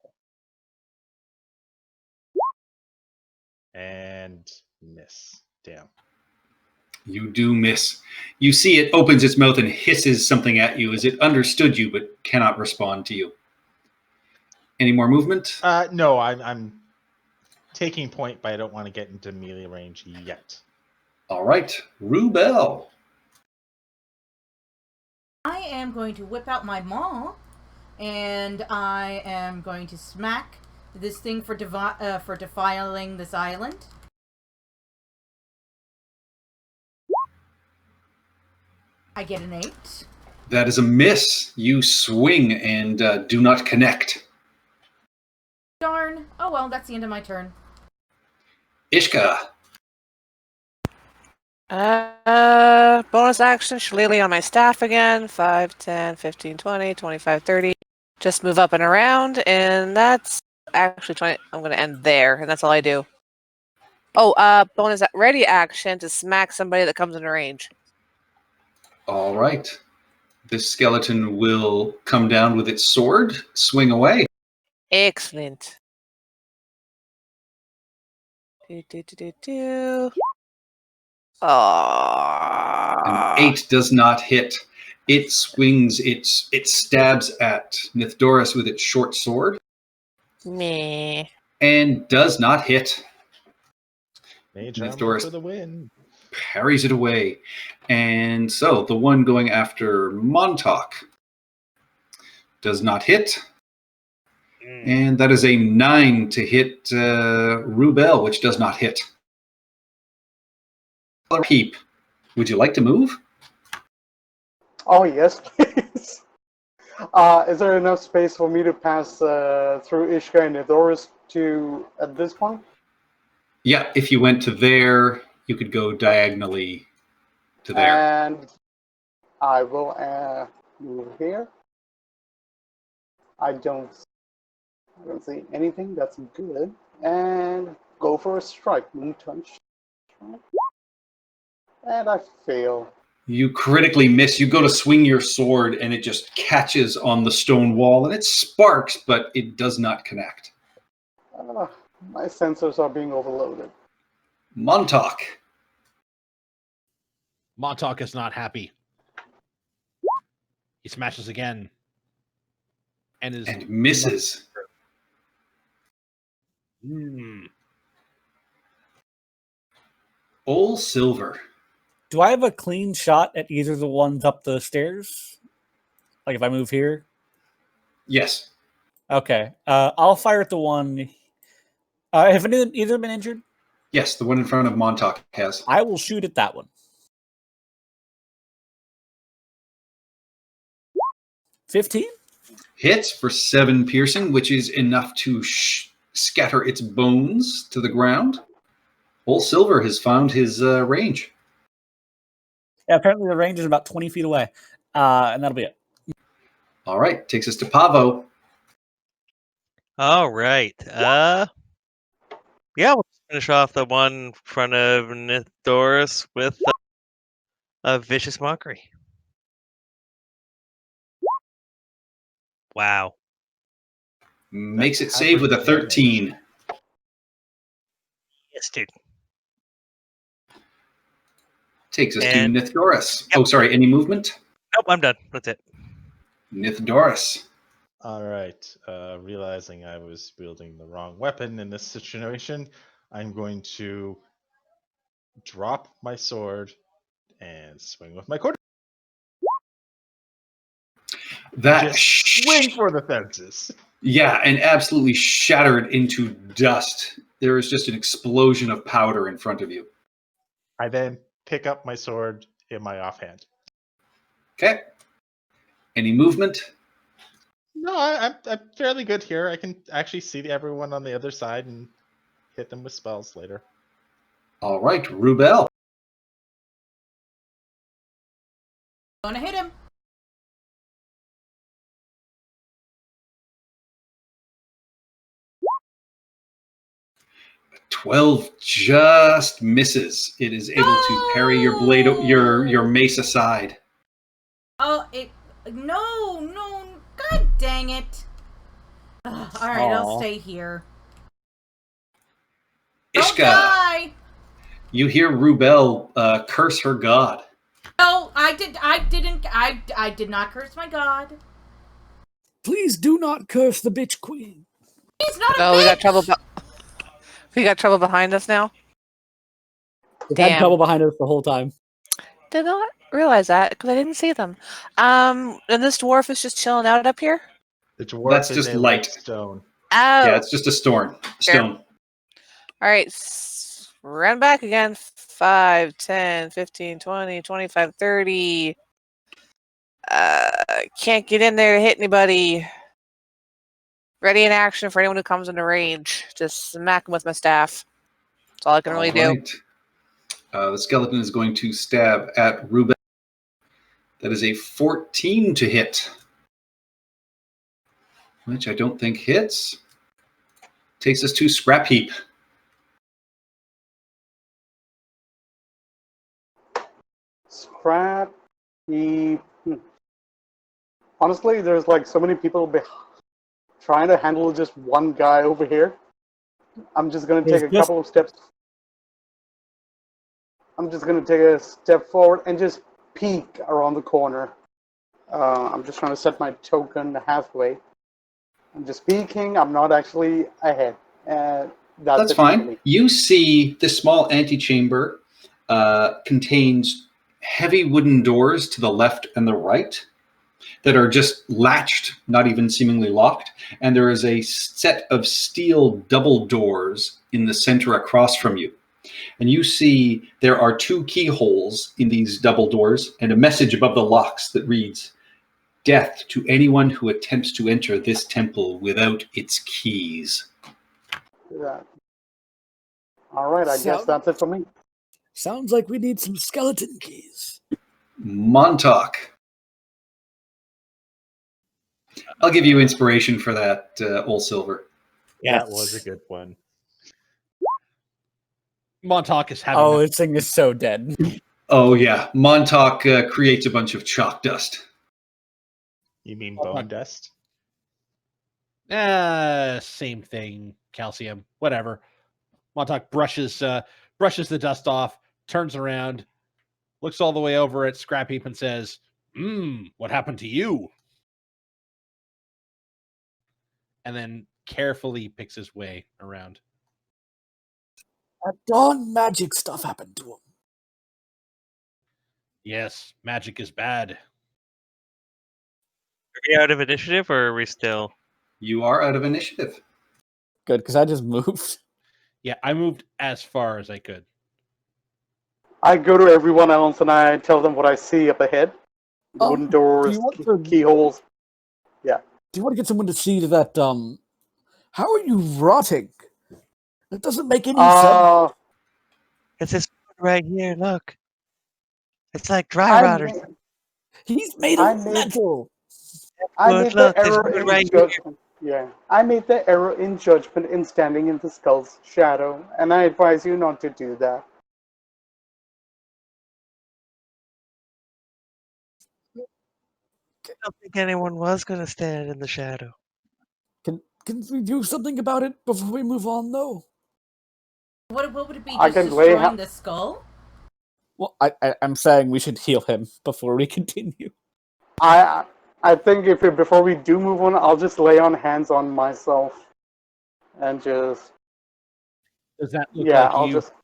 And miss. Damn. You do miss. You see it opens its mouth and hisses something at you as it understood you but cannot respond to you. Any more movement? No, I'm taking point, but I don't want to get into melee range yet. All right. Rubel. I am going to whip out my maul, and I am going to smack this thing for defiling this island. I get an 8. That is a miss. You swing and do not connect. Darn. Oh well, that's the end of my turn. Ishka. Bonus action, Shillelagh on my staff again. 5, 10, 15, 20, 25, 30. Just move up and around, and that's actually 20. I'm going to end there, and that's all I do. Oh, bonus ready action to smack somebody that comes in range. All right. This skeleton will come down with its sword, swing away. Excellent. An 8 does not hit. It swings, it stabs at Nithdoris with its short sword. Meh. And does not hit. Mage armor Nithdoris for the win. parries it away. And so the one going after Montauk does not hit. And that is a 9 to hit Rubel, which does not hit. Heap, would you like to move? Oh, yes, please. Is there enough space for me to pass through Ishka and Nithdoris to at this point? Yeah, if you went to there, you could go diagonally to there. And I will move here. I don't see anything. That's good. And go for a strike. Moon touch. And I fail. You critically miss. You go to swing your sword, and it just catches on the stone wall, and it sparks, but it does not connect. My sensors are being overloaded. Montauk. Montauk is not happy. He smashes again. And misses. Old Silver. Do I have a clean shot at either of the ones up the stairs? Like if I move here? Yes. Okay. I'll fire at the one. Have either been injured? Yes, the one in front of Montauk has. I will shoot at that one. 15? Hits for 7 piercing, which is enough to scatter its bones to the ground. Old Silver has found his range. Yeah, apparently the range is about 20 feet away. And that'll be it. All right, takes us to Pavo. All right. Yeah, we'll finish off the one in front of Nithdoris with a vicious mockery. Wow. Makes it save with a 13. Yes, dude. Takes us And- to Nithdoris. Yep. Oh, sorry, any movement? Nope, I'm done. That's it. Nithdoris. All right. Realizing I was wielding the wrong weapon in this situation, I'm going to drop my sword and swing with my quarter. That Just swing for the fences. Yeah, and absolutely shattered into dust. There is just an explosion of powder in front of you. I then pick up my sword in my offhand. Okay. Any movement? No, I'm fairly good here. I can actually see everyone on the other side and hit them with spells later. All right, Rubel. Gonna hit him. $12 just misses. It is able to parry your blade, your mace aside. Oh, no, god dang it. Ugh, all right, I'll Aw. stay here. Don't Ishka, die! you hear Rubel curse her god. No, I did not curse my god. Please do not curse the bitch queen. He's not a Oh, we got bitch. trouble. We got trouble behind us now. We've had Damn. trouble behind us the whole time. Did not realize that because I didn't see them. And this dwarf is just chilling out up here. The dwarf That's is just a light. stone. Oh, Yeah, it's just a stone. All right, run back again. 5, 10, 15, 20, 25, 30. Can't get in there to hit anybody. Ready in action for anyone who comes into range. Just smack them with my staff. That's all I can really do. Right. The skeleton is going to stab at Rubel. That is a 14 to hit, which I don't think hits. Takes us to Scrap Heap. Scrap. Honestly, there's like so many people trying to handle just one guy over here. I'm just gonna take a couple of steps. I'm just gonna take a step forward and just peek around the corner. I'm just trying to set my token halfway. I'm just peeking. I'm not actually ahead. That's it for fine. me. You see the small antechamber contains heavy wooden doors to the left and the right that are just latched, not even seemingly locked. And there is a set of steel double doors in the center across from you. And you see there are 2 keyholes in these double doors and a message above the locks that reads, "Death to anyone who attempts to enter this temple without its keys." Yeah. All right, I guess that's it for me. Sounds like we need some skeleton keys. Montauk. I'll give you inspiration for that, Old Silver. Yes. That was a good one. Montauk is having. Oh, this thing is so dead. Oh, yeah. Montauk creates a bunch of chalk dust. You mean Oh, bone fuck. dust? Same thing. Calcium, whatever. Montauk brushes the dust off, turns around, looks all the way over at Scrap Heap and says, what happened to you?" And then carefully picks his way around That darn magic stuff happened to him. Yes, magic is bad. Are we out of initiative, or are we still? You are out of initiative. Good, because I just moved. Yeah, I moved as far as I could. I go to everyone else and I tell them what I see up ahead. The wooden Do doors, you want to- keyholes. Do you want to get someone to see to that? How are you rotting? That doesn't make any sense. It's this right here. Look, it's like dry I rot or made, He's made I of made- metal. I Look, made the look, there's error wood in right here. judgment. Yeah, I made the error in judgment in standing in the skull's shadow, and I advise you not to do that. I don't think anyone was going to stand in the shadow. Can we do something about it before we move on, though? What would it be? I Just can lay destroying ha- the skull? Well, I'm saying we should heal him before we continue. I think before we do move on, I'll just lay on hands on myself, and just Does that look yeah, like I'll you? just Does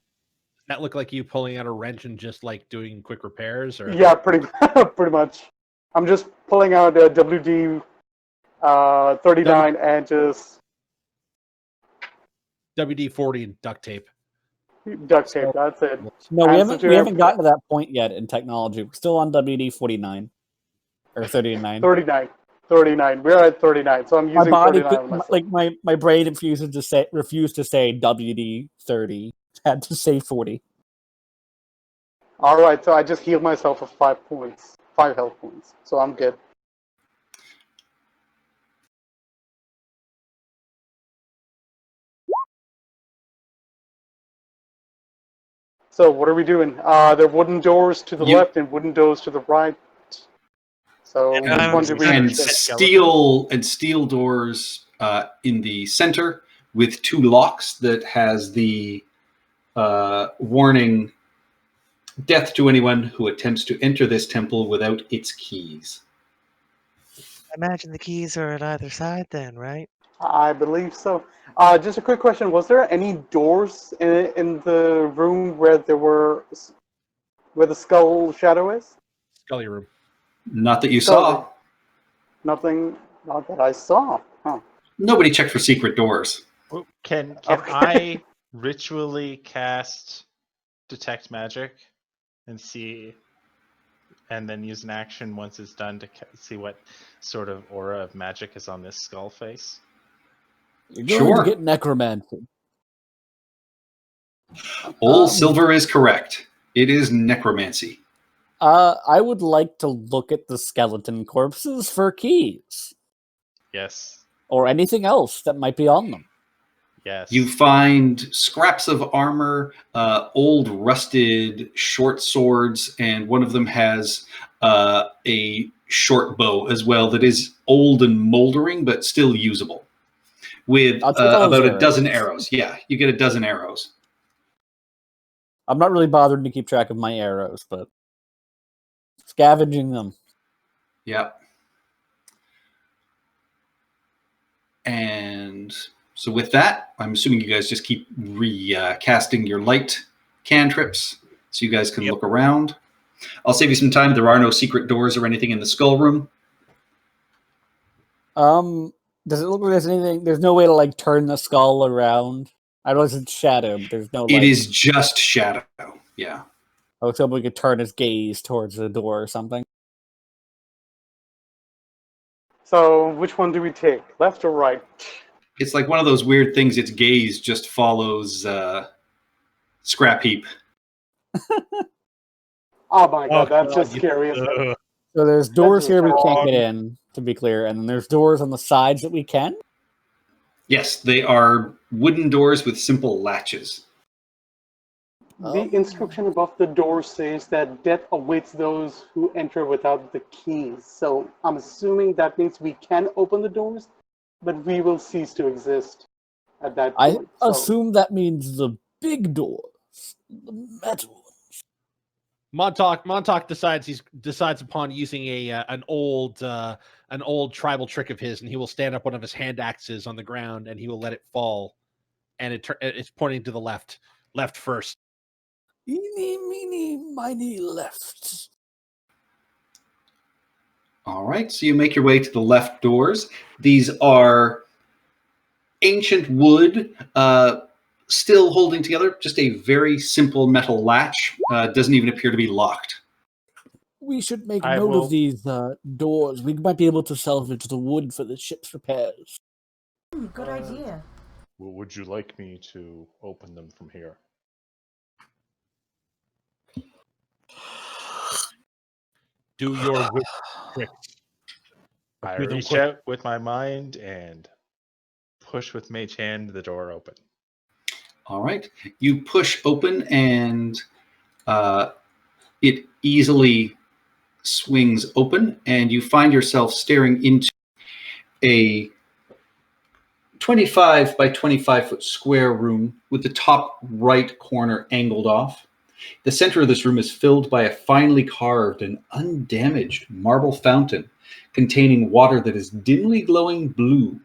that look like you pulling out a wrench and just like doing quick repairs, or yeah, pretty much. I'm just pulling out a WD 39 and just WD-40 and duct tape? duct tape. That's it. No, we Answer haven't. to We haven't everything. gotten to that point yet in technology. We're still on WD 49 or 39. 39. 39. We're at 39, so I'm My using body, 39 on myself. like my brain refused to say WD 30. Had to say 40. All right, so I just healed myself of 5 points, 5 health points, so I'm good. So what are we doing? There are wooden doors to the left and wooden doors to the right. So And which I'm one did we And understand? steel doors in the center with 2 locks that has the warning: death to anyone who attempts to enter this temple without its keys. I imagine the keys are on either side then, right? I believe so. Just a quick question: was there any doors in the room where the skull shadow is? Scully room. Not that you saw. Nothing. Not that I saw. Huh. Nobody checked for secret doors. Oh, Can Okay. I ritually cast detect magic and see, and then use an action once it's done to see what sort of aura of magic is on this skull face? You're going Sure. to get necromancy. Old Silver is correct. It is necromancy. I would like to look at the skeleton corpses for keys Yes. or anything else that might be on them. Yes. You find scraps of armor, old rusted short swords, and one of them has a short bow as well that is old and moldering but still usable, with I'll take all those about a dozen arrows. arrows. Yeah, you get a dozen arrows. I'm not really bothered to keep track of my arrows, but scavenging them. Yeah. And so with that, I'm assuming you guys just keep recasting your light cantrips so you guys can look around. I'll save you some time. There are no secret doors or anything in the skull room. Does it look like there's anything? There's no way to like turn the skull around. I realize it's shadow, but there's no. It like, is just shadow. Yeah. I was hoping we could turn his gaze towards the door or something. So which one do we take, left or right? It's like one of those weird things. Its gaze just follows Scrap Heap. Oh my god, that's God, just scary as hell. So there's doors is here we can't wrong. get in, to be clear, and then there's doors on the sides that we can. Yes, they are wooden doors with simple latches. The instruction above the door says that death awaits those who enter without the keys. So I'm assuming that means we can open the doors, but we will cease to exist at that I point. So, assume that means the big doors, the metal ones. Montauk decides upon using an old tribal trick of his, and he will stand up one of his hand axes on the ground, and he will let it fall, and it's pointing to the left, Left first. Eeny, meeny, miny, left. All right, so you make your way to the left doors. These are ancient wood, still holding together, just a very simple metal latch. Doesn't even appear to be locked. We should make I note will- of these doors. We might be able to salvage the wood for the ship's repairs. Good idea. Would you like me to open them from here? Do your wit tricks. I Do them reach quick. out with my mind and push with Mage Hand the door open. All right, you push open and it easily swings open, and you find yourself staring into a 25 by 25 foot square room with the top right corner angled off. The center of this room is filled by a finely carved and undamaged marble fountain containing water that is dimly glowing blue,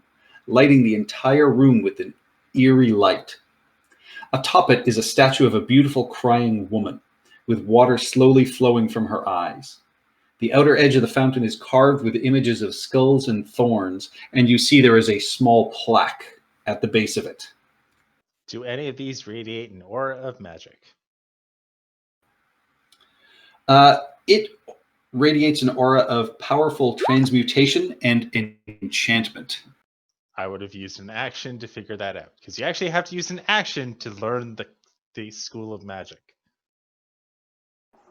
lighting the entire room with an eerie light. Atop it is a statue of a beautiful crying woman, with water slowly flowing from her eyes. The outer edge of the fountain is carved with images of skulls and thorns, and you see there is a small plaque at the base of it. Do any of these radiate an aura of magic? It radiates an aura of powerful transmutation and enchantment. I would have used an action to figure that out, because you actually have to use an action to learn the School of Magic.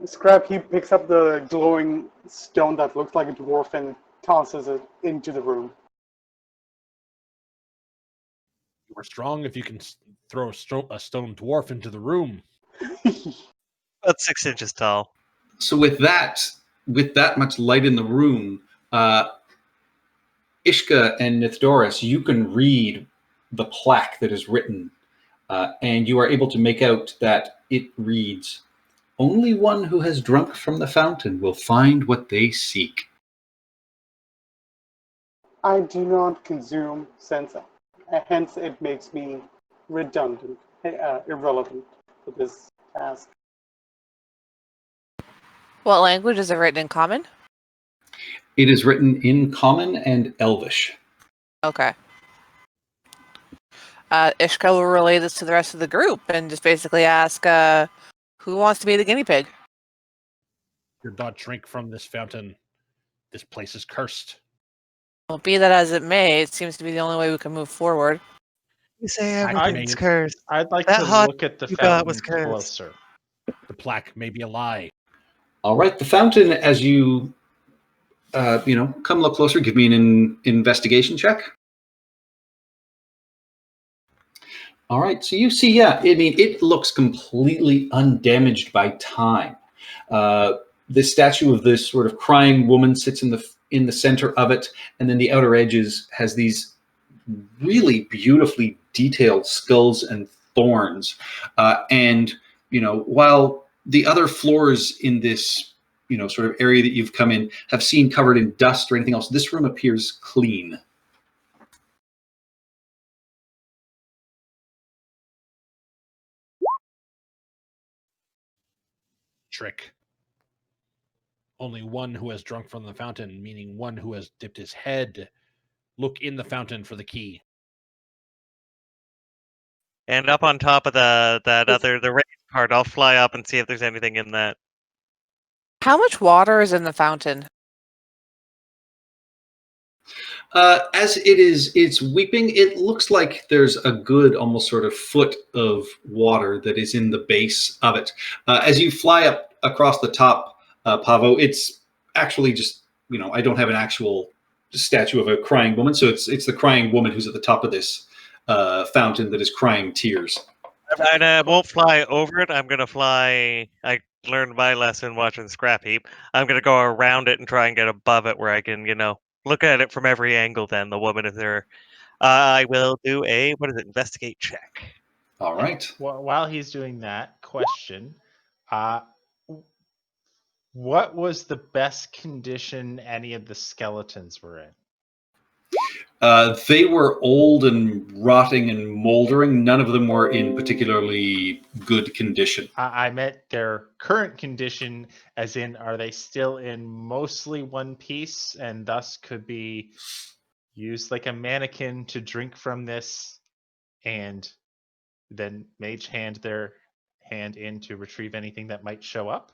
Scrap Heap picks up the glowing stone that looks like a dwarf and tosses it into the room. You are strong if you can throw a stone dwarf into the room. About 6 inches tall. So with that much light in the room, Ishka and Nithdoris, you can read the plaque that is written, and you are able to make out that it reads, "Only one who has drunk from the fountain will find what they seek." I do not consume sense, hence it makes me redundant, irrelevant for this task. What language is it written in common? It is written in Common and Elvish. Okay. Ishka will relay this to the rest of the group and just basically ask, who wants to be the guinea pig? Do not drink from this fountain. This place is cursed. Well, be that as it may, it seems to be the only way we can move forward. You say Everything's everything's cursed. I'd like That to hot look at the you got was fountain cursed. closer. The plaque may be a lie. All right, the fountain, as you come look closer, give me an investigation check. All right, so you see, it looks completely undamaged by time. This statue of this sort of crying woman sits in the center of it, and then the outer edges has these really beautifully detailed skulls and thorns. And while the other floors in this sort of area that you've come in have seen covered in dust or anything else, this room appears clean. Trick. Only one who has drunk from the fountain, meaning one who has dipped his head, look in the fountain for the key. And up on top of the raised part, I'll fly up and see if there's anything in that. How much water is in the fountain? As it's weeping, it looks like there's a good almost sort of foot of water that is in the base of it. As you fly up across the top, Pavo, it's actually just, I don't have an actual statue of a crying woman, so it's the crying woman who's at the top of this fountain that is crying tears. I won't fly over it. I'm going to fly. I learned my lesson watching Scrap Heap. I'm going to go around it and try and get above it where I can, look at it from every angle. Then the woman is there. I will do a, investigate check. All right. While he's doing that, question. What was the best condition any of the skeletons were in? They were old and rotting and moldering. None of them were in particularly good condition. I meant their current condition, as in, are they still in mostly one piece and thus could be used like a mannequin to drink from this and then mage hand their hand in to retrieve anything that might show up?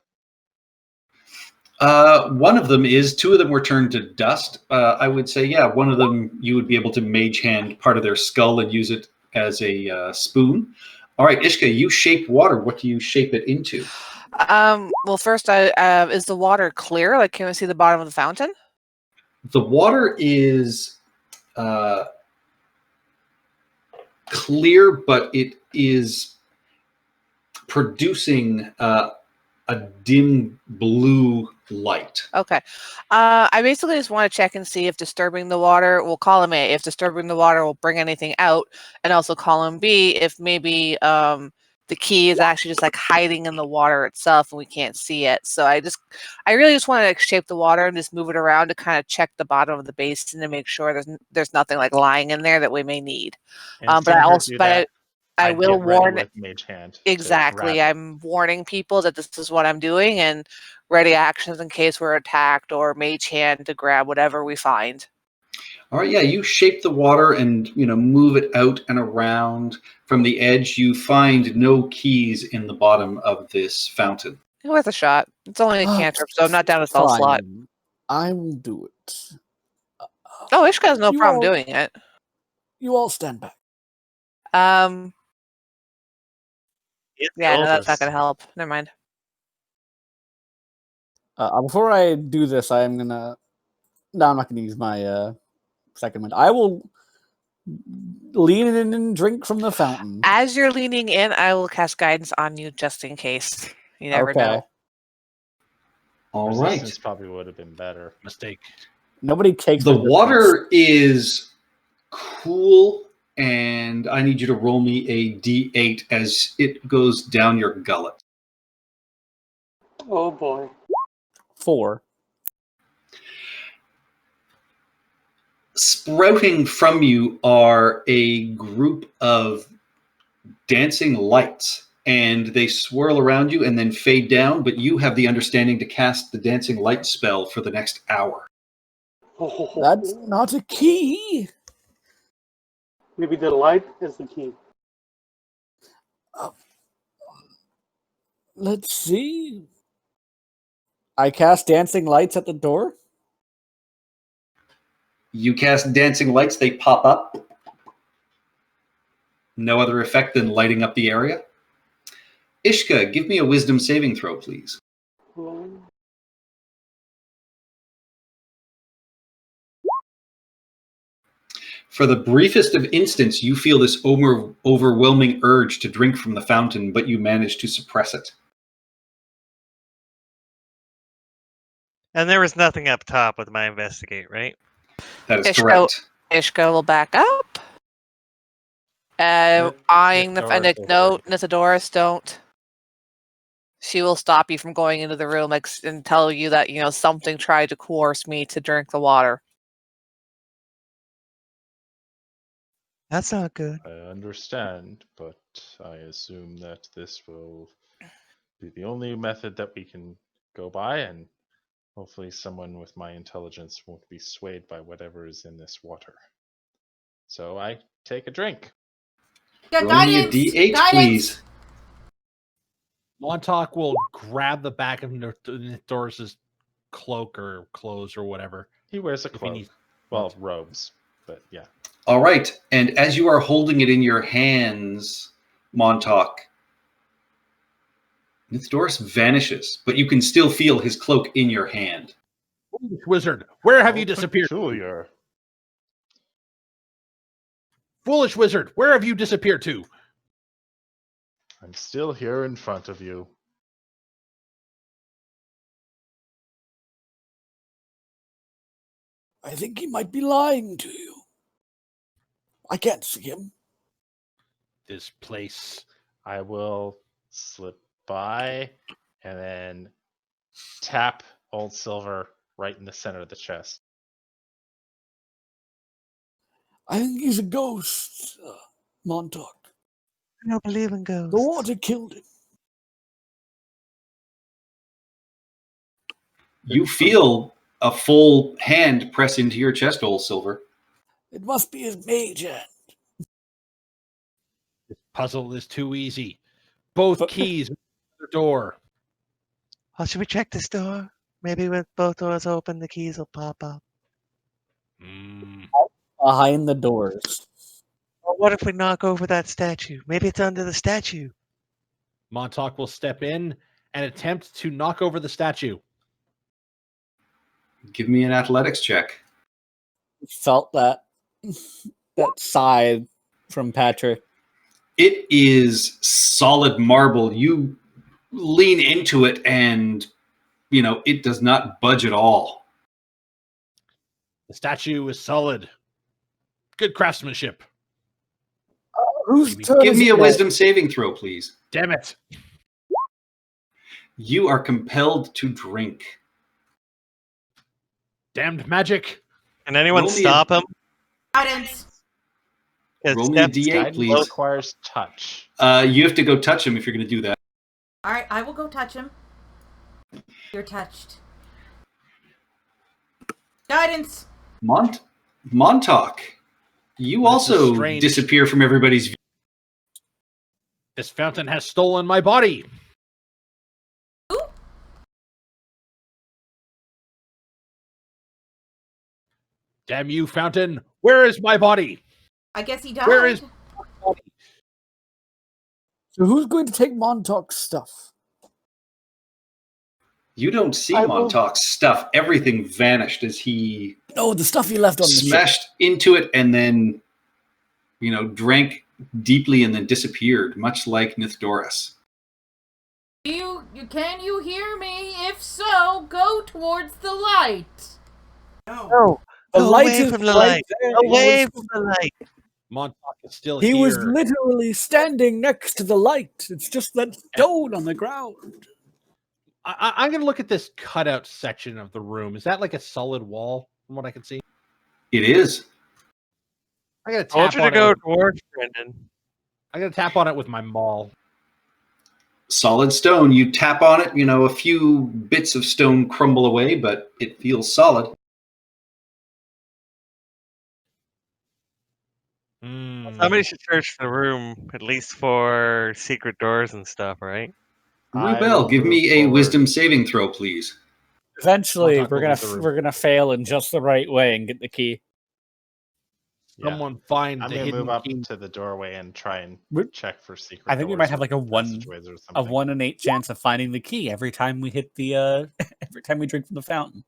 One of them is. Two of them were turned to dust. I would say, yeah, one of them you would be able to mage hand part of their skull and use it as a spoon. All right, Ishka, you shape water. What do you shape it into? Well, first, is the water clear? Like, can we see the bottom of the fountain? The water is clear, but it is producing a dim blue light. Okay. I basically just want to check and see if disturbing the water, we'll column A, if disturbing the water will bring anything out, and also column B, if maybe the key is actually just like hiding in the water itself and we can't see it. So I really just want to like shape the water and just move it around to kind of check the bottom of the basin to make sure there's nothing like lying in there that we may need. I will warn with mage hand. Exactly. I'm warning people that this is what I'm doing and ready actions in case we're attacked, or mage hand to grab whatever we find. All right, yeah, you shape the water and move it out and around. From the edge, you find no keys in the bottom of this fountain. Worth a shot. It's only a cantrip, so I'm not down a spell slot. I will do it. Oh, Ishka has no problem doing it. You all stand back. Yeah, no, that's not going to help. Never mind. Before I do this, I'm gonna. No, I'm not gonna use my second one. I will lean in and drink from the fountain. As you're leaning in, I will cast guidance on you just in case. You never know. All Resistance right. probably would have been better. Mistake. Nobody takes the water is cool, and I need you to roll me a d8 as it goes down your gullet. Oh boy. 4. Sprouting from you are a group of dancing lights, and they swirl around you and then fade down, but you have the understanding to cast the dancing light spell for the next hour. That's not a key. Maybe the light is the key. Let's see. I cast dancing lights at the door. You cast dancing lights, they pop up. No other effect than lighting up the area. Ishka, give me a wisdom saving throw, please. For the briefest of instants, you feel this overwhelming urge to drink from the fountain, but you manage to suppress it. And there was nothing up top with my investigate, right? That is correct. Ishka will back up. Eyeing the Fendic. No, Nithodoris, don't. She will stop you from going into the room and tell you that, something tried to coerce me to drink the water. That's not good. I understand, but I assume that this will be the only method that we can go by, and hopefully someone with my intelligence won't be swayed by whatever is in this water. So I take a drink. Yeah, Roll me a d8, please. Montauk will grab the back of Doris's cloak or clothes or whatever. He wears a cloak. Well, robes, but yeah. All right, and as you are holding it in your hands, Montauk, Nithodoris vanishes, but you can still feel his cloak in your hand. Wizard, where have you disappeared? Peculiar. Foolish wizard, where have you disappeared to? I'm still here in front of you. I think he might be lying to you. I can't see him. This place. I will slip by and then tap Old Silver right in the center of the chest. I think he's a ghost, Montauk. I don't believe in ghosts. The water killed him. You feel a full hand press into your chest, Old Silver. It must be his mage hand. This puzzle is too easy. Both keys the door. Oh, should we check this door? Maybe with both doors open, the keys will pop up. Behind the doors. Or what if we knock over that statue? Maybe it's under the statue. Montauk will step in and attempt to knock over the statue. Give me an athletics check. Felt that side from Patrick. It is solid marble. You lean into it and, it does not budge at all. The statue is solid. Good craftsmanship. Whose turn Give is me it a now? wisdom saving throw, please. Damn it. You are compelled to drink. Damned magic. Can anyone Roll me stop him? Guidance. Roll me a D8, Guidance please. requires touch. You have to go touch him if you're going to do that. All right, I will go touch him. You're touched. Guidance. Montauk, you This is also strange. disappear from everybody's view. This fountain has stolen my body. Who? Damn you, fountain. Where is my body? I guess he died. Where is- So who's going to take Montauk's stuff? You don't see I will- Montauk's stuff. Everything vanished as he No, the stuff he left on the ship. smashed into it and then, drank deeply and then disappeared, much like Nithdoris. Can you hear me? If so, go towards the light. No. The Go light away is from the right light. there. Away from the light. Montauk is still He here. was literally standing next to the light. It's just that stone on the ground. I'm going to look at this cutout section of the room. Is that like a solid wall from what I can see? It is. I got to I want tap you to on go it. towards Brendan. I got to tap on it with my maul. Solid stone. You tap on it, a few bits of stone crumble away, but it feels solid. Somebody should search the room, at least for secret doors and stuff, right? We I will. will Give move me a forward. wisdom saving throw, please. Eventually, Montauk will leave the room. we're gonna fail in just the right way and get the key. Yeah. Someone find I'm the gonna hidden move up key. to the doorway and try and We're- check for secret. I think we doors might have or like a 1 in 8 chance of finding the key every time we hit the every time we drink from the fountain.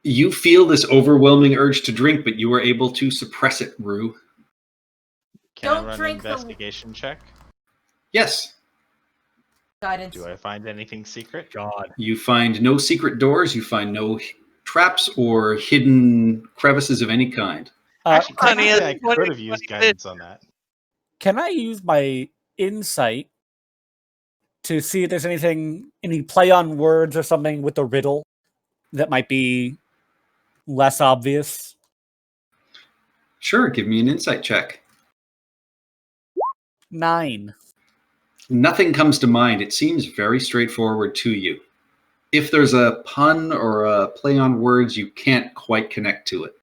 You feel this overwhelming urge to drink, but you are able to suppress it, Rue. Can I Don't run drink an the- investigation check? Yes. Guidance. Do I find anything secret? God. You find no secret doors. You find no traps or hidden crevices of any kind. Actually, Honey, technically, I what could do have you- used what do you- guidance on that. Can I use my insight to see if there's any play on words or something with the riddle that might be less obvious? Sure, give me an insight check. 9. Nothing comes to mind. It seems very straightforward to you. If there's a pun or a play on words, you can't quite connect to it.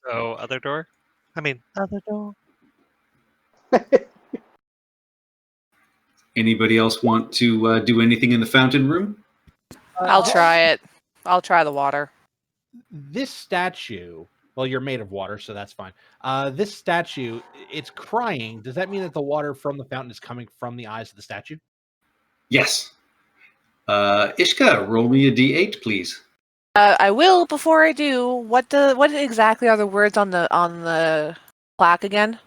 So, other door? Other door. Anybody else want to do anything in the fountain room? I'll try it. I'll try the water. This statue, well, you're made of water, so that's fine. This statue, it's crying. Does that mean that the water from the fountain is coming from the eyes of the statue? Yes. Ishka, roll me a d8, please. I will. Before I do, what exactly are the words on the plaque again?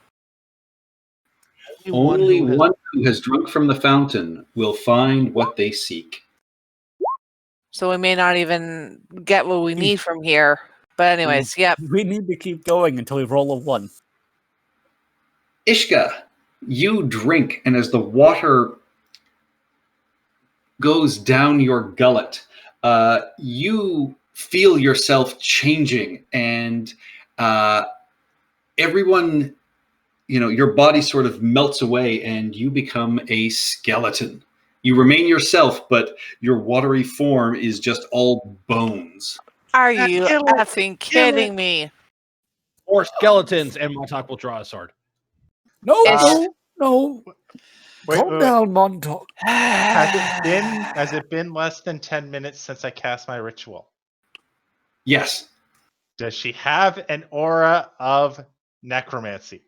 Only who has- one who has drunk from the fountain will find what they seek. So we may not even get what we need from here. But anyways, yep. We need to keep going until we roll a 1. Ishka, you drink, and as the water goes down your gullet. You feel yourself changing, and everyone, your body sort of melts away, and you become a skeleton. You remain yourself, but your watery form is just all bones. Are you kill it, effing kill it. kidding me? Or skeletons, and Montauk will draw a sword. No, It's- no. Wait, Calm wait, wait. down, Montauk. Has it been less than 10 minutes since I cast my ritual? Yes, Does she have an aura of necromancy?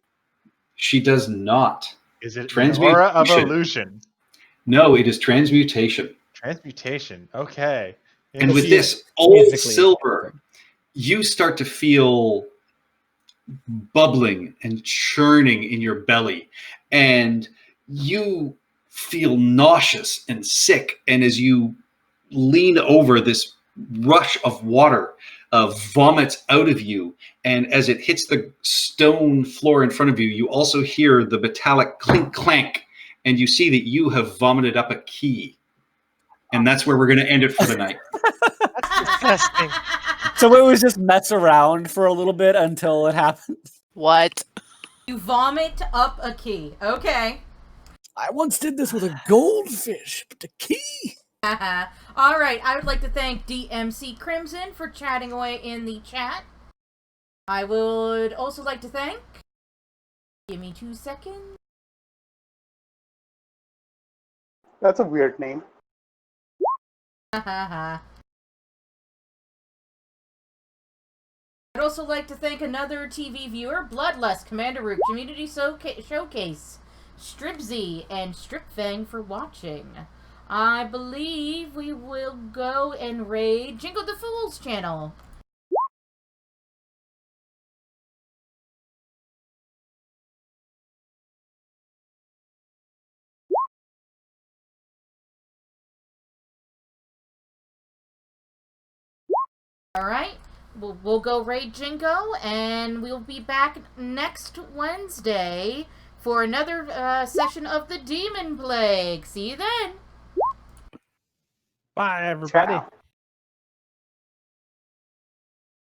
she does not. Is it an aura of illusion? No, it is transmutation. Transmutation. Okay. And with She this is old physically silver, attacking. you start to feel bubbling and churning in your belly, and you feel nauseous and sick. And as you lean over, this rush of water vomits out of you, and as it hits the stone floor in front of you, you also hear the metallic clink clank, and you see that you have vomited up a key. And that's where we're going to end it for the night. Disgusting. So it was just mess around for a little bit until it happened. What? You vomit up a key. Okay. I once did this with a goldfish, but the key. All right. I would like to thank DMC Crimson for chatting away in the chat. I would also like to thank. Give me 2 seconds. That's a weird name. I'd also like to thank another TV viewer, Bloodlust, Commander Rook, Community Showcase, Stripsy, and Stripfang for watching. I believe we will go and raid Jingle the Fool's channel. Alright, we'll go raid Jingo, and we'll be back next Wednesday for another session of the Demon Plague. See you then! Bye, everybody. Ciao.